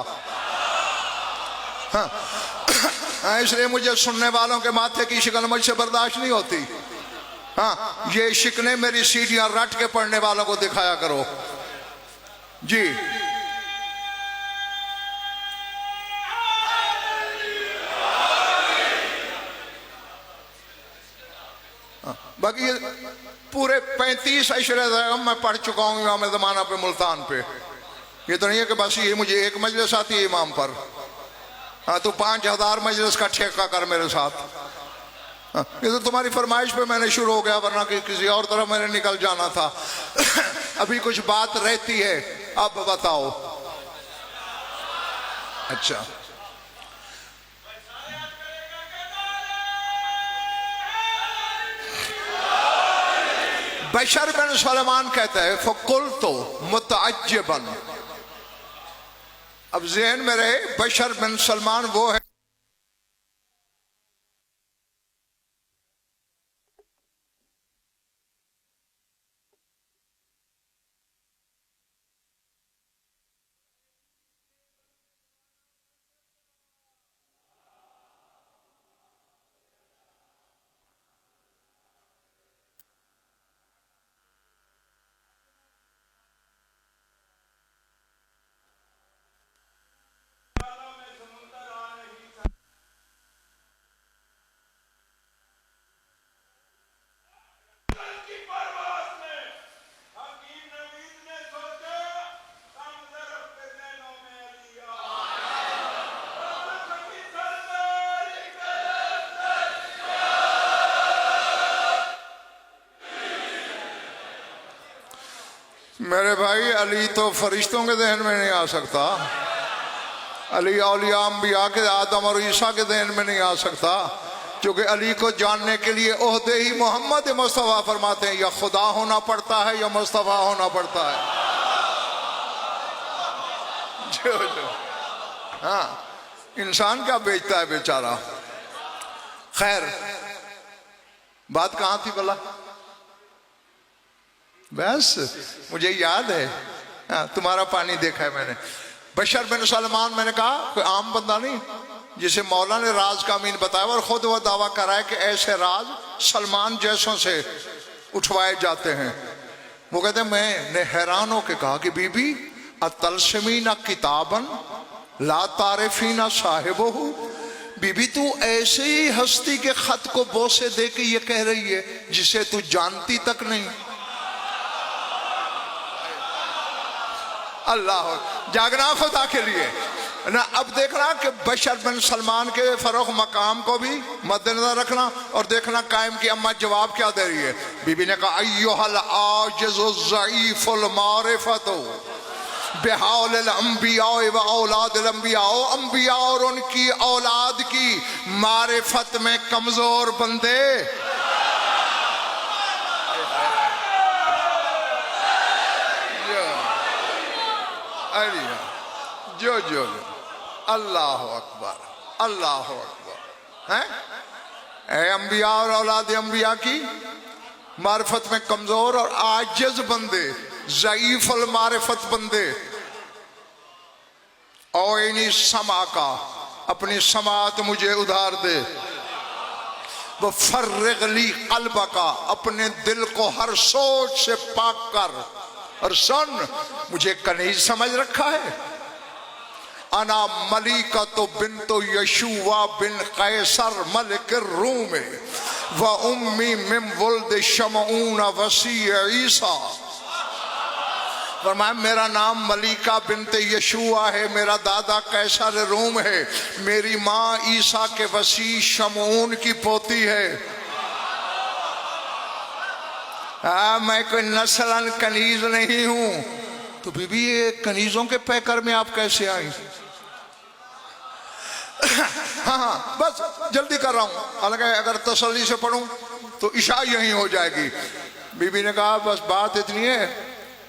Speaker 1: हाँ, इसलिए मुझे सुनने वालों के माथे की शिकन मुझसे बर्दाश्त नहीं होती। हाँ, ये शिकने मेरी सीढ़ियां रट के पढ़ने वालों को दिखाया करो जी। बाकी ये पूरे 35 अशरे मैं पढ़ चुका हूँ इमाम ज़माना पे, मुल्तान पे। ये तो नहीं है कि बस ये मुझे एक मजलिस आती है इमाम पर। हाँ, तो 5000 मजलिस का ठेका कर मेरे साथ। हाँ, ये तो तुम्हारी फरमाइश पे मैंने शुरू हो गया, वरना किसी और तरफ मैंने निकल जाना था। अभी कुछ बात रहती है, अब बताओ। अच्छा, बशर बिन सलमान कहता है फकुल तो मुतअज्जिबन। अब ज़हन में रहे, बशर बिन सलमान वो है मेरे भाई अली तो फरिश्तों के जहन में नहीं आ सकता, अली औलिया अंबिया के आदम और ईसा के जहन में नहीं आ सकता, क्योंकि अली को जानने के लिए ओहदे ही मोहम्मद मुस्तफ़ा फरमाते हैं या खुदा होना पड़ता है या मुस्तफ़ा होना पड़ता है। जो हाँ, इंसान क्या बेचता है बेचारा। खैर, बात कहाँ थी भला? बस मुझे याद है। हाँ, तुम्हारा पानी देखा है मैंने। बशर बिन सलमान, मैंने कहा कोई आम बंदा नहीं जिसे मौला ने राज का अमीन बताया और खुद वह दावा करा है कि ऐसे राज सलमान जैसों से उठवाए जाते हैं। वो कहते हैं, मैंने हैरान होकर कहा कि बीबी अतलसमीना किताबन ला तारिफीना साहिबहू, बीबी तू ऐसे ही हस्ती के खत को बोसे दे के ये कह रही है जिसे तू जानती तक नहीं। अल्लाह, जागना खुदा के लिए ना। अब देखना कि बशर बिन सलमान के फरोख मकाम को भी मद्देनजर रखना और देखना कायम की अम्मा जवाब क्या दे रही है। बीबी ने कहा, अय्युहल आजिज़ु ज़ईफ़ुल मारिफ़तु बिहाउलिल अंबिया व औलादिल अंबिया, अंबिया और उनकी औलाद की मारिफत में कमजोर बंदे। जो जो जो अल्लाह अकबर, अल्लाह अकबर हैं। अंबिया और औलाद अंबिया की मारिफत में कमजोर और आजिज बंदे, ज़ईफ़ुल मारिफत बंदे। औनी समा का, अपनी समात मुझे उधार दे। वो फर्रिगली क़ल्ब का, अपने दिल को हर सोच से पाक कर। और सुन, मुझे कनीज समझ रखा है। अना मलिका तो बिन तो यशुवा बिन कैसर मलिक रूम व उम्मी मिम वुल्द शमऊन वसी ईसा। फरमाया, मेरा नाम मलिका बिनते यशुआ है, मेरा दादा कैसर रूम है, मेरी माँ ईसा के वसी शमऊन की पोती है। मैं कोई नस्लन कनीज नहीं हूं। तो बीबी, ये कनीजों के पैकर में आप कैसे आई? हाँ, बस जल्दी कर रहा हूं, हालांकि अगर तसल्ली से पढ़ूं तो ईशा यहीं हो जाएगी। बीबी ने कहा, बस बात इतनी है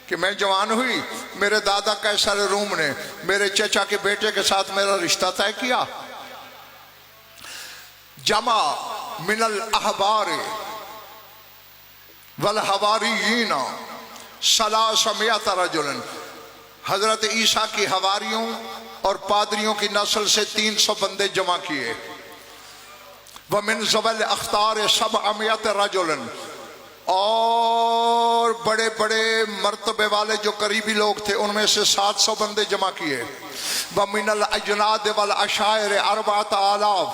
Speaker 1: कि मैं जवान हुई, मेरे दादा कैसर रूम ने मेरे चचा के बेटे के साथ मेरा रिश्ता तय किया। जमा मिनल अहबार वल हवारियीना सलासमियत रजुलन, हजरत ईसा की हवारियों और पादरियों की नस्ल से 300 बंदे जमा किए। व मिन ज़बल अख्तार सब अमियत रजुलन, और बड़े बड़े मर्तबे वाले जो करीबी लोग थे उनमें से 700 बंदे जमा किए। व मिनल अजनाद वल अशायर अरबात आलाफ,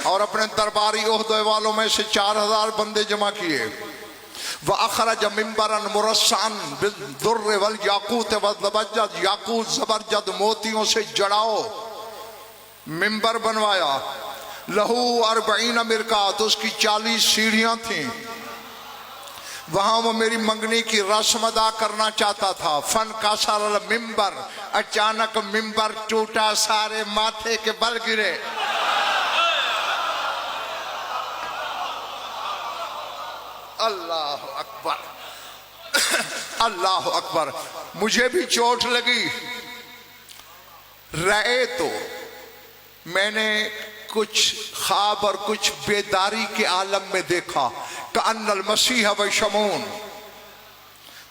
Speaker 1: और अपने दरबारी ओहदे वालों में से 4000 बंदे जमा किए। व अखरज मिंबरन मुरस्सन बिद्दुर्र वल याकूत व ज़बरजद, याकूत ज़बरजद मोतियों से जड़ाओ मिंबर बनवाया। लहू 40 मिरकात, उसकी 40 सीढ़ियां थीं। वहां वो मेरी मंगनी की रस्म अदा करना चाहता था। फन का सारा मिंबर, अचानक मिंबर टूटा, सारे माथे के बल गिरे। अल्लाह अकबर, अल्लाह अकबर। मुझे भी चोट लगी। रहे तो मैंने कुछ ख्वाब और कुछ बेदारी के आलम में देखा। का अन्नल मसीह व शमून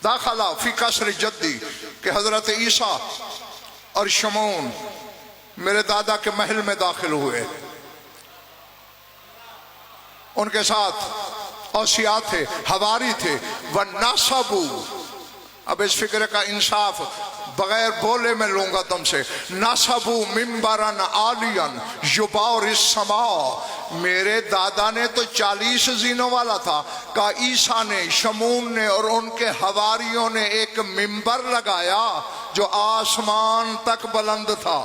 Speaker 1: दाखला फी कसर जद्दी, कि हजरत ईसा और शमून मेरे दादा के महल में दाखिल हुए। उनके साथ औसिया थे, हवारी थे। व नासबू, अब इस फिक्र का इंसाफ बगैर बोले मैं लूंगा तुमसे। नासबू मिंबरन आलियन युबार समा, मेरे दादा ने तो 40 जीनों वाला था। का ईसा ने, शमून ने और उनके हवारियों ने एक मिंबर लगाया जो आसमान तक बुलंद था।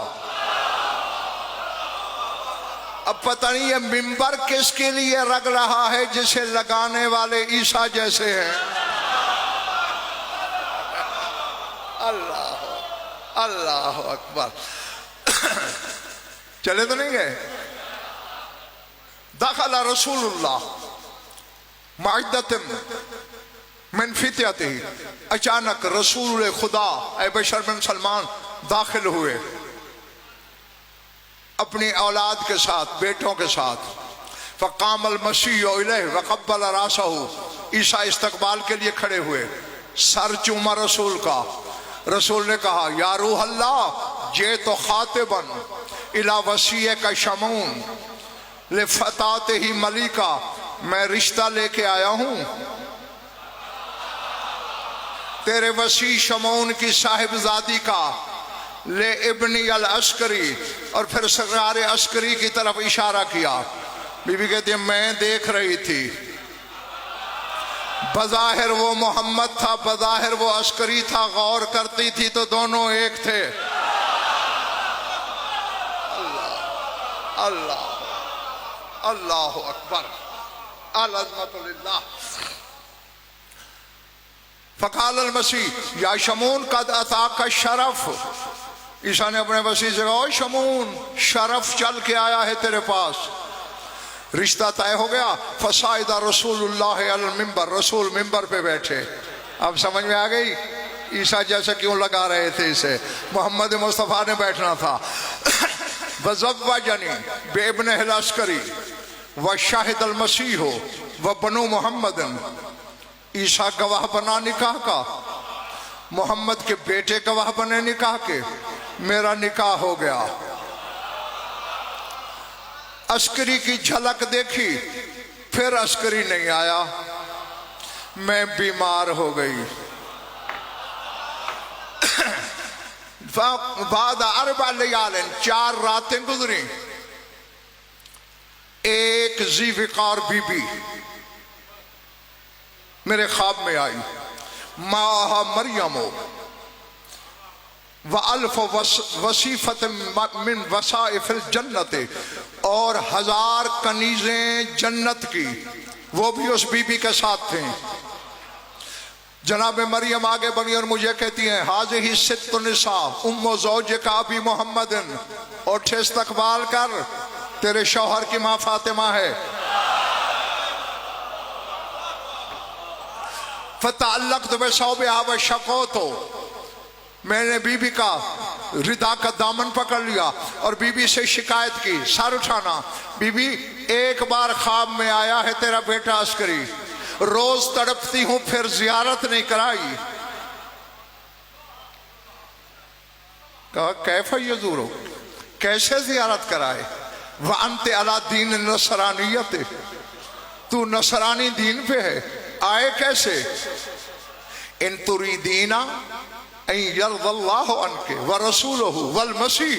Speaker 1: अब पता नहीं ये मिंबर किसके लिए रख रहा है जिसे लगाने वाले ईसा जैसे हैं। अल्लाह अल्लाह अकबर। चले तो नहीं गए। दाखला रसूलुल्लाह माइदतम मिन फित्यती, अचानक रसूल खुदा ए बशर बिन सलमान दाखिल हुए अपनी औलाद के साथ, बेटों के साथ। फ़क़ामल मसीह इलैहि वक़ब्बल रासहु, ईसा इस्तकबाल के लिए खड़े हुए, सर चूमा रसूल का। रसूल ने कहा या रूह अल्लाह जे तो खातिबन इला वसीए का शमून ले फतात ही मलिका, मैं रिश्ता लेके आया हूं तेरे वसी शमून की साहिबजादी का, ले इब्नी अल अस्करी, और फिर सरकार अस्करी की तरफ इशारा किया। बीबी कहती है मैं देख रही थी, बज़ाहिर वो मोहम्मद था, बज़ाहिर वो अस्करी था, गौर करती थी तो दोनों एक थे। अल्लाह अल्लाह अल्लाहु अकबर, अज़मतुल्लाह। फ़क़ाल अल मसीह या शमून कद अताका शरफ, ईसा ने अपने वसी से कहा ओ शमून, शरफ चल के आया है तेरे पास, रिश्ता तय हो गया। फसाइदा रसूलुल्लाह अल मिंबर, रसूल मिंबर पे बैठे। अब समझ में आ गई ईसा जैसे क्यों लगा रहे थे इसे, मोहम्मद मुस्तफ़ा ने बैठना था। वज़व्वजनी बेइब्न अल अस्करी व शाहिद अल मसीह व बनु मोहम्मदन, ईसा गवाह बना निकाह का, मोहम्मद के बेटे गवाह बने निकाह के, मेरा निकाह हो गया। अस्करी की झलक देखी, फिर अस्करी नहीं आया, मैं बीमार हो गई। बाद अरबा लयालिन, 4 रातें गुजरी। एक ज़ीविकार बीबी मेरे ख्वाब में आई, माहा मरियमो व अल्फ वसीफत मिन वसाइफिल जन्नत, और 1000 कनीजें जन्नत की वो भी उस बीबी के साथ थे। जनाब मरियम आगे बढ़ी और मुझे कहती हैं हाज़िही सित्तु निसा उम्मु ज़ौजिका अबी मुहम्मदिन, उठ इस्तकबाल कर, तेरे शौहर की माँ फातिमा है। फ़तअल्लक़्त बिसौबिहा व शक़ौतु, मैंने बीबी का रिदा का दामन पकड़ लिया और बीबी से शिकायत की, सर उठाना। बीबी एक बार ख्वाब में आया है तेरा बेटा अस्करी, रोज तड़पती हूं, फिर जियारत नहीं कराई। कहा कैफ़ यज़ूरो, कैसे जियारत कराए। व अंत अला दीन नसरानियत, तू नसरानी दीन पे है, आए कैसे। इन तुरीदीना यरदल्लाहु अन्के व रसूलुहु वल मसीह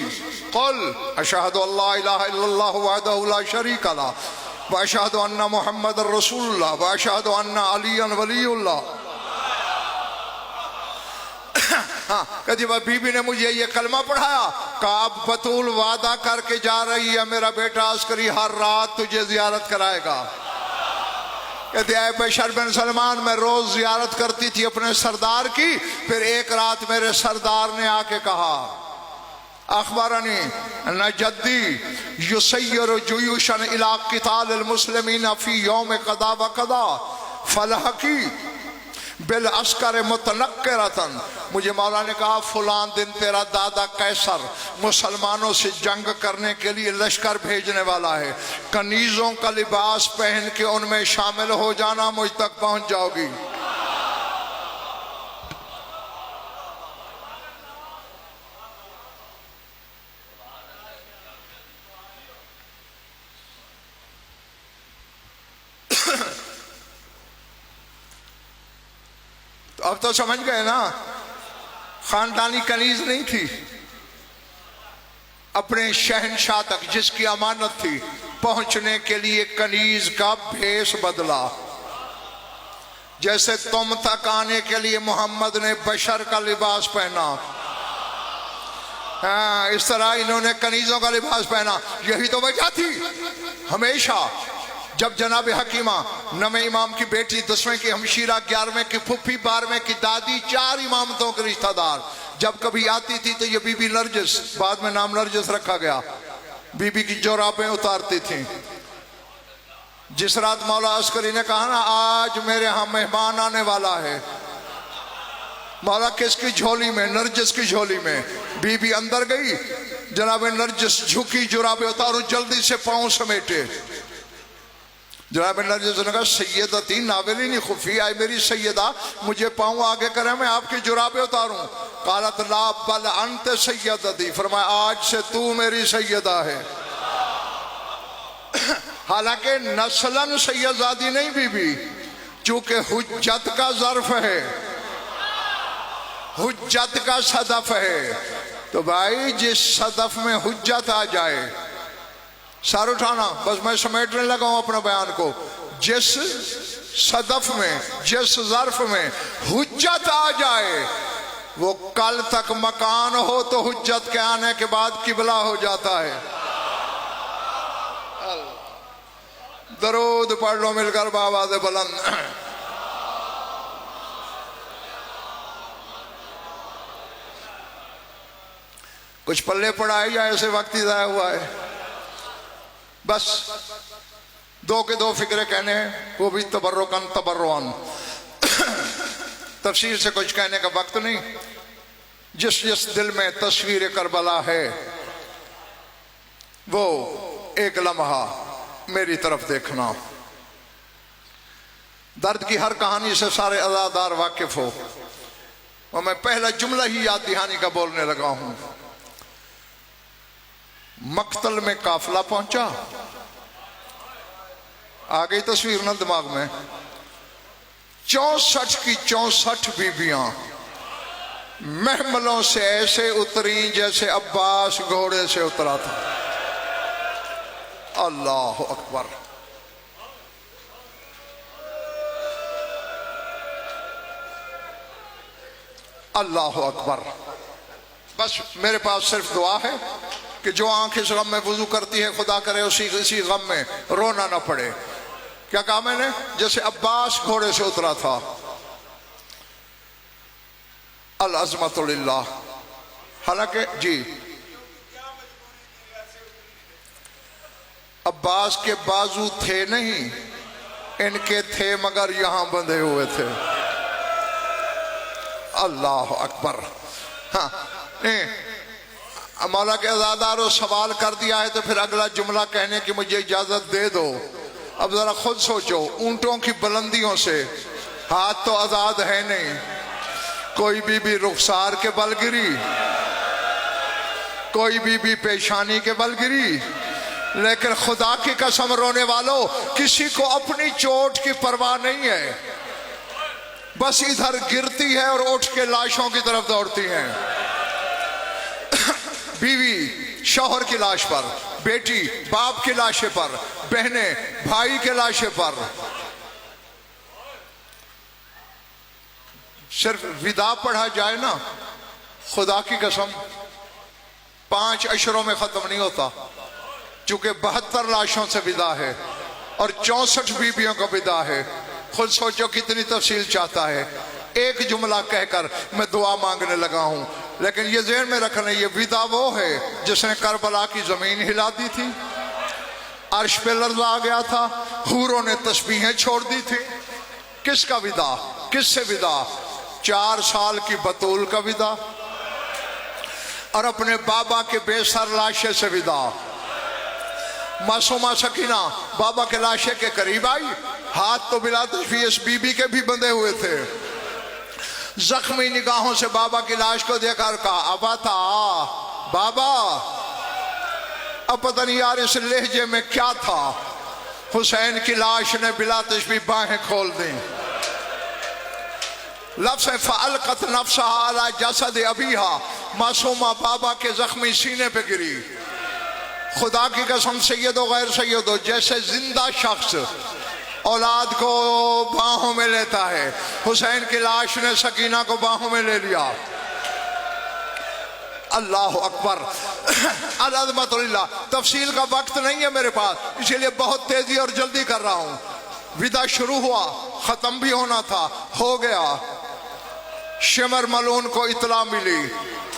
Speaker 1: क़ुल अशहदु अल्ला इलाहा इल्लल्लाहु वहदहु ला शरीका लह व अशहदु अन्ना मुहम्मदर रसूलुल्लाह व अशहदु अन्ना अलियन वलीयुल्लाह। हाँ, कहती बीबी ने मुझे ये कलमा पढ़ाया, कहा बतूल वादा करके जा रही है मेरा बेटा अस्करी हर रात तुझे जियारत कराएगा। कहते हैं बशर बिन सलमान, मैं रोज जियारत करती थी अपने सरदार की, फिर एक रात मेरे सरदार ने आके कहा अखबरनी न जद्दी युसय्यिरु जुयूशन इला क़िताल अल मुस्लिमीन फी यौम कदा व कदा फलहकी बिल अस्कर मुतनक्किरतन। मुझे मौला ने कहा फलां दिन तेरा दादा कैसर मुसलमानों से जंग करने के लिए लश्कर भेजने वाला है, कनीजों का लिबास पहन के उनमें शामिल हो जाना, मुझ तक पहुंच जाओगी। तो अब तो समझ गए ना, खानदानी कनीज नहीं थी, अपने शहनशाह तक जिसकी अमानत थी पहुंचने के लिए कनीज का भेष बदला। जैसे तुम तक आने के लिए मोहम्मद ने बशर का लिबास पहना, हाँ इस तरह इन्होंने कनीजों का लिबास पहना। यही तो वजह थी हमेशा जब जनाब हकीमा 9वें इमाम की बेटी, 10वें की हमशीरा, 11वें की फुफी, 12वें की दादी, 4 इमामतों के रिश्तेदार जब कभी आती थी तो ये बीबी नरजिस, बाद में नाम नरजिस रखा गया, बीबी की जोराबें उतारती थी। जिस रात मौला अस्करी ने कहा ना आज मेरे यहाँ मेहमान आने वाला है, मौला किसकी झोली में? नरजिस की झोली में। बीबी अंदर गई, जनाब नरजिस झुकी, जुराबे उतारो, जल्दी से पांव समेटे। जनाब नरजिस ने कहा सैयदती नावेलिनी खुफी, आई मेरी सैयदा मुझे पांव आगे करें, मैं आपकी जुराबे उतारूं। कालत ला बल अंत सैयदती, फरमाया आज से तू मेरी सैयदा है। हालांकि नस्लन सैयदजादी नहीं बीबी, चूंकि हुज्जत का ज़र्फ है, हुज्जत का सदफ है, तो भाई जिस सदफ में हुज्जत आ जाए, सर उठाना, बस मैं समेटने लगा हूं अपने बयान को, जिस सदफ में, जिस ज़र्फ में हुज्जत आ जाए, वो कल तक मकान हो तो हुज्जत के आने के बाद किबला हो जाता है। दरूद पढ़ लो मिलकर बावाज़ बुलंद। कुछ पल्ले पड़ा है या ऐसे वक्त ही ज़ाया हुआ है? बस 2 के 2 फिक्रे कहने हैं, वो भी तबर्रुकन तबर्रुअन। तफसीर से कुछ कहने का वक्त नहीं। जिस जिस दिल में तस्वीर करबला है वो एक लम्हा मेरी तरफ देखना। दर्द की हर कहानी से सारे अज़ादार वाकिफ हो, और मैं पहला जुमला ही याद दहानी का बोलने लगा हूं। मक्तल में काफिला पहुंचा, आ गई तस्वीर ना दिमाग में। 64 की 64 बीबियां महमलों से ऐसे उतरी जैसे अब्बास घोड़े से उतरा था। अल्लाह अकबर। अल्लाह अकबर। बस मेरे पास सिर्फ दुआ है कि जो आंख इस गम में वुजू करती है, खुदा करे उसी गम में रोना ना पड़े। क्या कहा मैंने? जैसे अब्बास घोड़े से उतरा था। अल अज़मतु लिल्लाह। हालांकि जी अब्बास के बाजू थे नहीं, इनके थे मगर यहां बंधे हुए थे। अल्लाह अकबर। हाँ, मौला के अज़ादारों सवाल कर दिया है तो फिर अगला जुमला कहने की मुझे इजाजत दे दो। अब जरा खुद सोचो, ऊंटों की बुलंदियों से हाथ तो आजाद है नहीं, कोई बीबी रुखसार के बल गिरी, कोई बीबी पेशानी के बल गिरी, लेकिन खुदा की कसम रोने वालों, किसी को अपनी चोट की परवाह नहीं है, बस इधर गिरती है और उठ के लाशों की तरफ दौड़ती हैं। बीवी शौहर की लाश पर, बेटी बाप की लाशे पर, बहनें भाई के लाशे पर। सिर्फ विदा पढ़ा जाए ना, खुदा की कसम 5 अशरों में खत्म नहीं होता, चूंकि 72 लाशों से विदा है और 64 बीबियों का विदा है। खुद सोचो कितनी तफसील चाहता है। एक जुमला कहकर मैं दुआ मांगने लगा हूं, लेकिन ये ज़हन में रखना, ये विदा वो है जिसने करबला की जमीन हिला दी थी, अर्श पे लर्ज़ा आ गया था, हूरों ने तस्बीहें छोड़ दी थी। किसका विदा? किससे विदा? 4 साल की बतूल का विदा और अपने बाबा के बेसर लाशे से विदा। मासूमा सकीना बाबा के लाशे के करीब आई, हाथ तो बिला तशफीस बीबी के भी बंधे हुए थे। जख्मी निगाहों से बाबा की लाश को देखकर कहा, अबा था बाबा। अब पता नहीं यार इस लहजे में क्या था। हुसैन की लाश ने बिला तशबीह बाहें खोल दी। लफ्ज़ फ़अलक़त नफ़्सहा अला जसद अबीहा, मासूमा बाबा के जख्मी सीने पे गिरी। खुदा की कसम सैयदो गैर सैयदो, जैसे जिंदा शख्स औलाद को बाहों में लेता है, हुसैन की लाश ने सकीना को बाहों में ले लिया। अल्लाह अकबर। अज़मतुल्लाह। तफसील का वक्त नहीं है मेरे पास, इसीलिए बहुत तेजी और जल्दी कर रहा हूं। विदा शुरू हुआ, खत्म भी होना था, हो गया। शिमर मलून को इतला मिली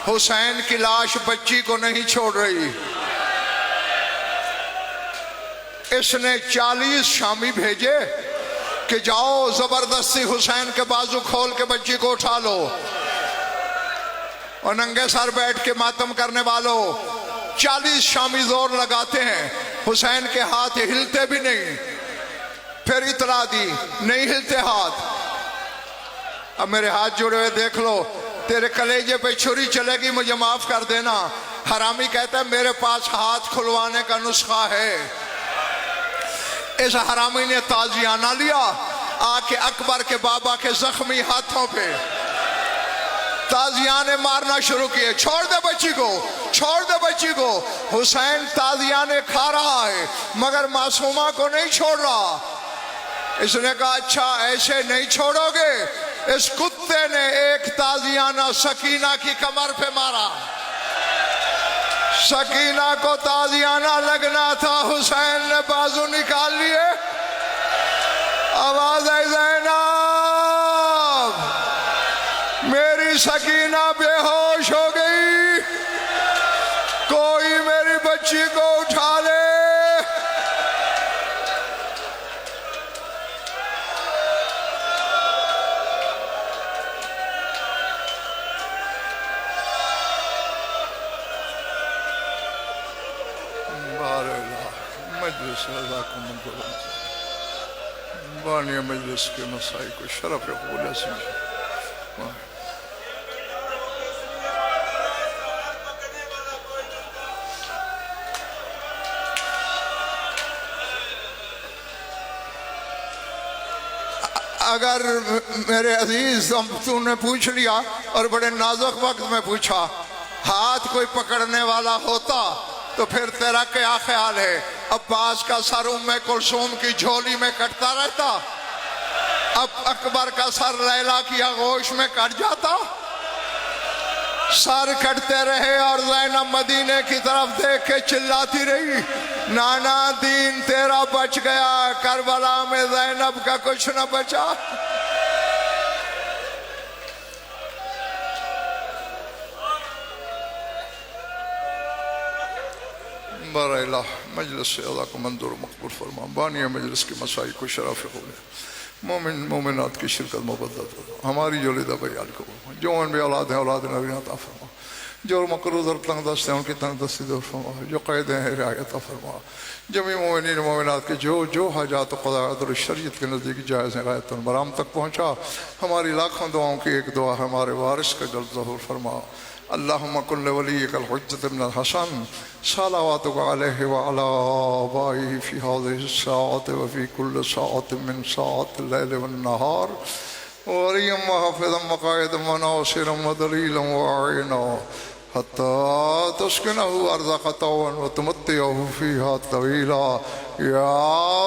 Speaker 1: हुसैन की लाश बच्ची को नहीं छोड़ रही। इसने 40 शामी भेजे कि जाओ जबरदस्ती हुसैन के बाजू खोल के बच्ची को उठा लो, और नंगे सर बैठ के मातम करने वालों 40 शामी जोर लगाते हैं, हुसैन के हाथ हिलते भी नहीं। फिर इतला दी, नहीं हिलते हाथ। अब मेरे हाथ जुड़े हुए देख लो, तेरे कलेजे पे छुरी चलेगी, मुझे माफ कर देना। हरामी कहता है मेरे पास हाथ खुलवाने का नुस्खा है। इस हरामी ने ताजियाना लिया, आके अकबर के बाबा के जख्मी हाथों पे ताजियाने मारना शुरू किए। छोड़ दे बच्ची को, छोड़ दे बच्ची को। हुसैन ताजियाने खा रहा है मगर मासूमा को नहीं छोड़ रहा। इसने कहा अच्छा ऐसे नहीं छोड़ोगे। इस कुत्ते ने एक ताजियाना सकीना की कमर पे मारा। सकीना को ताजियाना लगना था, हुसैन ने बाजू निकाल लिए। आवाज आई ज़ैनब, मेरी सकीना बेहोश हो गई, कोई मेरी बच्ची को उठा ले। बानिया मजलिस के मसाई को शरफ कबूल समझे। अगर मेरे अजीज तूने पूछ लिया और बड़े नाजुक वक्त में पूछा, हाथ कोई पकड़ने वाला होता तो फिर तेरा क्या ख्याल है? अब्बास का सर उम्मे कुलसूम की झोली में कटता रहता, अब अकबर का सर लैला की आगोश में कट जाता। सर कटते रहे और ज़ैनब मदीने की तरफ देख के चिल्लाती रही, नाना दीन तेरा बच गया, करबला में ज़ैनब का कुछ न बचा। बरैला मजलिस से अल्लाह को मंजूर मकबूल फरमा। बानिया मजलिस की मसाई को शराफ हो मोमिन मोमिनात की शिरकत मुबद्दत हो। हमारी जोलिदा बयान को जो उन भी औलाद हैं औलाद नबी अता फरमा, जो मकरूज और तंग दस्त हैं उनकी तंग दस्ती दूर फरमा, जो कैद हैं रियायत फरमा। जमी मोमिनीन मोमिनात के जो जो हाजात क़ज़ायात और शरीयत के नज़दीक जायज़ हैं गायत बराम तक पहुँचा। हमारी लाखों दुआओं की एक दुआ हमारे वारिस का जल्द ज़हूर फरमा। अल्लाहुम्मा कुल्ल वलिय्यिकल हुज्जत इब्नुल हसन सलावातुका अलैहि व अला आबाइहि फी हाज़िहि स्साअति व फी कुल्लि साअतिन मिन साअतिल लैलि वन नहार वलिय्यम व हाफ़िज़म व क़ाइदम व नासिरम व दलीलन व आइना हत्ता तुस्किनहु अर्ज़क़तन व तुमत्तिअहु फ़ीहा तवीला। या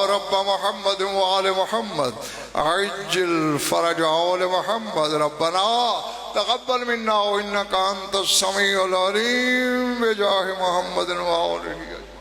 Speaker 1: रब्ब मुहम्मद व आले मुहम्मद अज्जिल फ़रज आले मुहम्मद। रब्बना तक़ब्बल मिन्ना इन्नका अंतस समीउल अलीम बिजाहि मुहम्मद व आलिहि।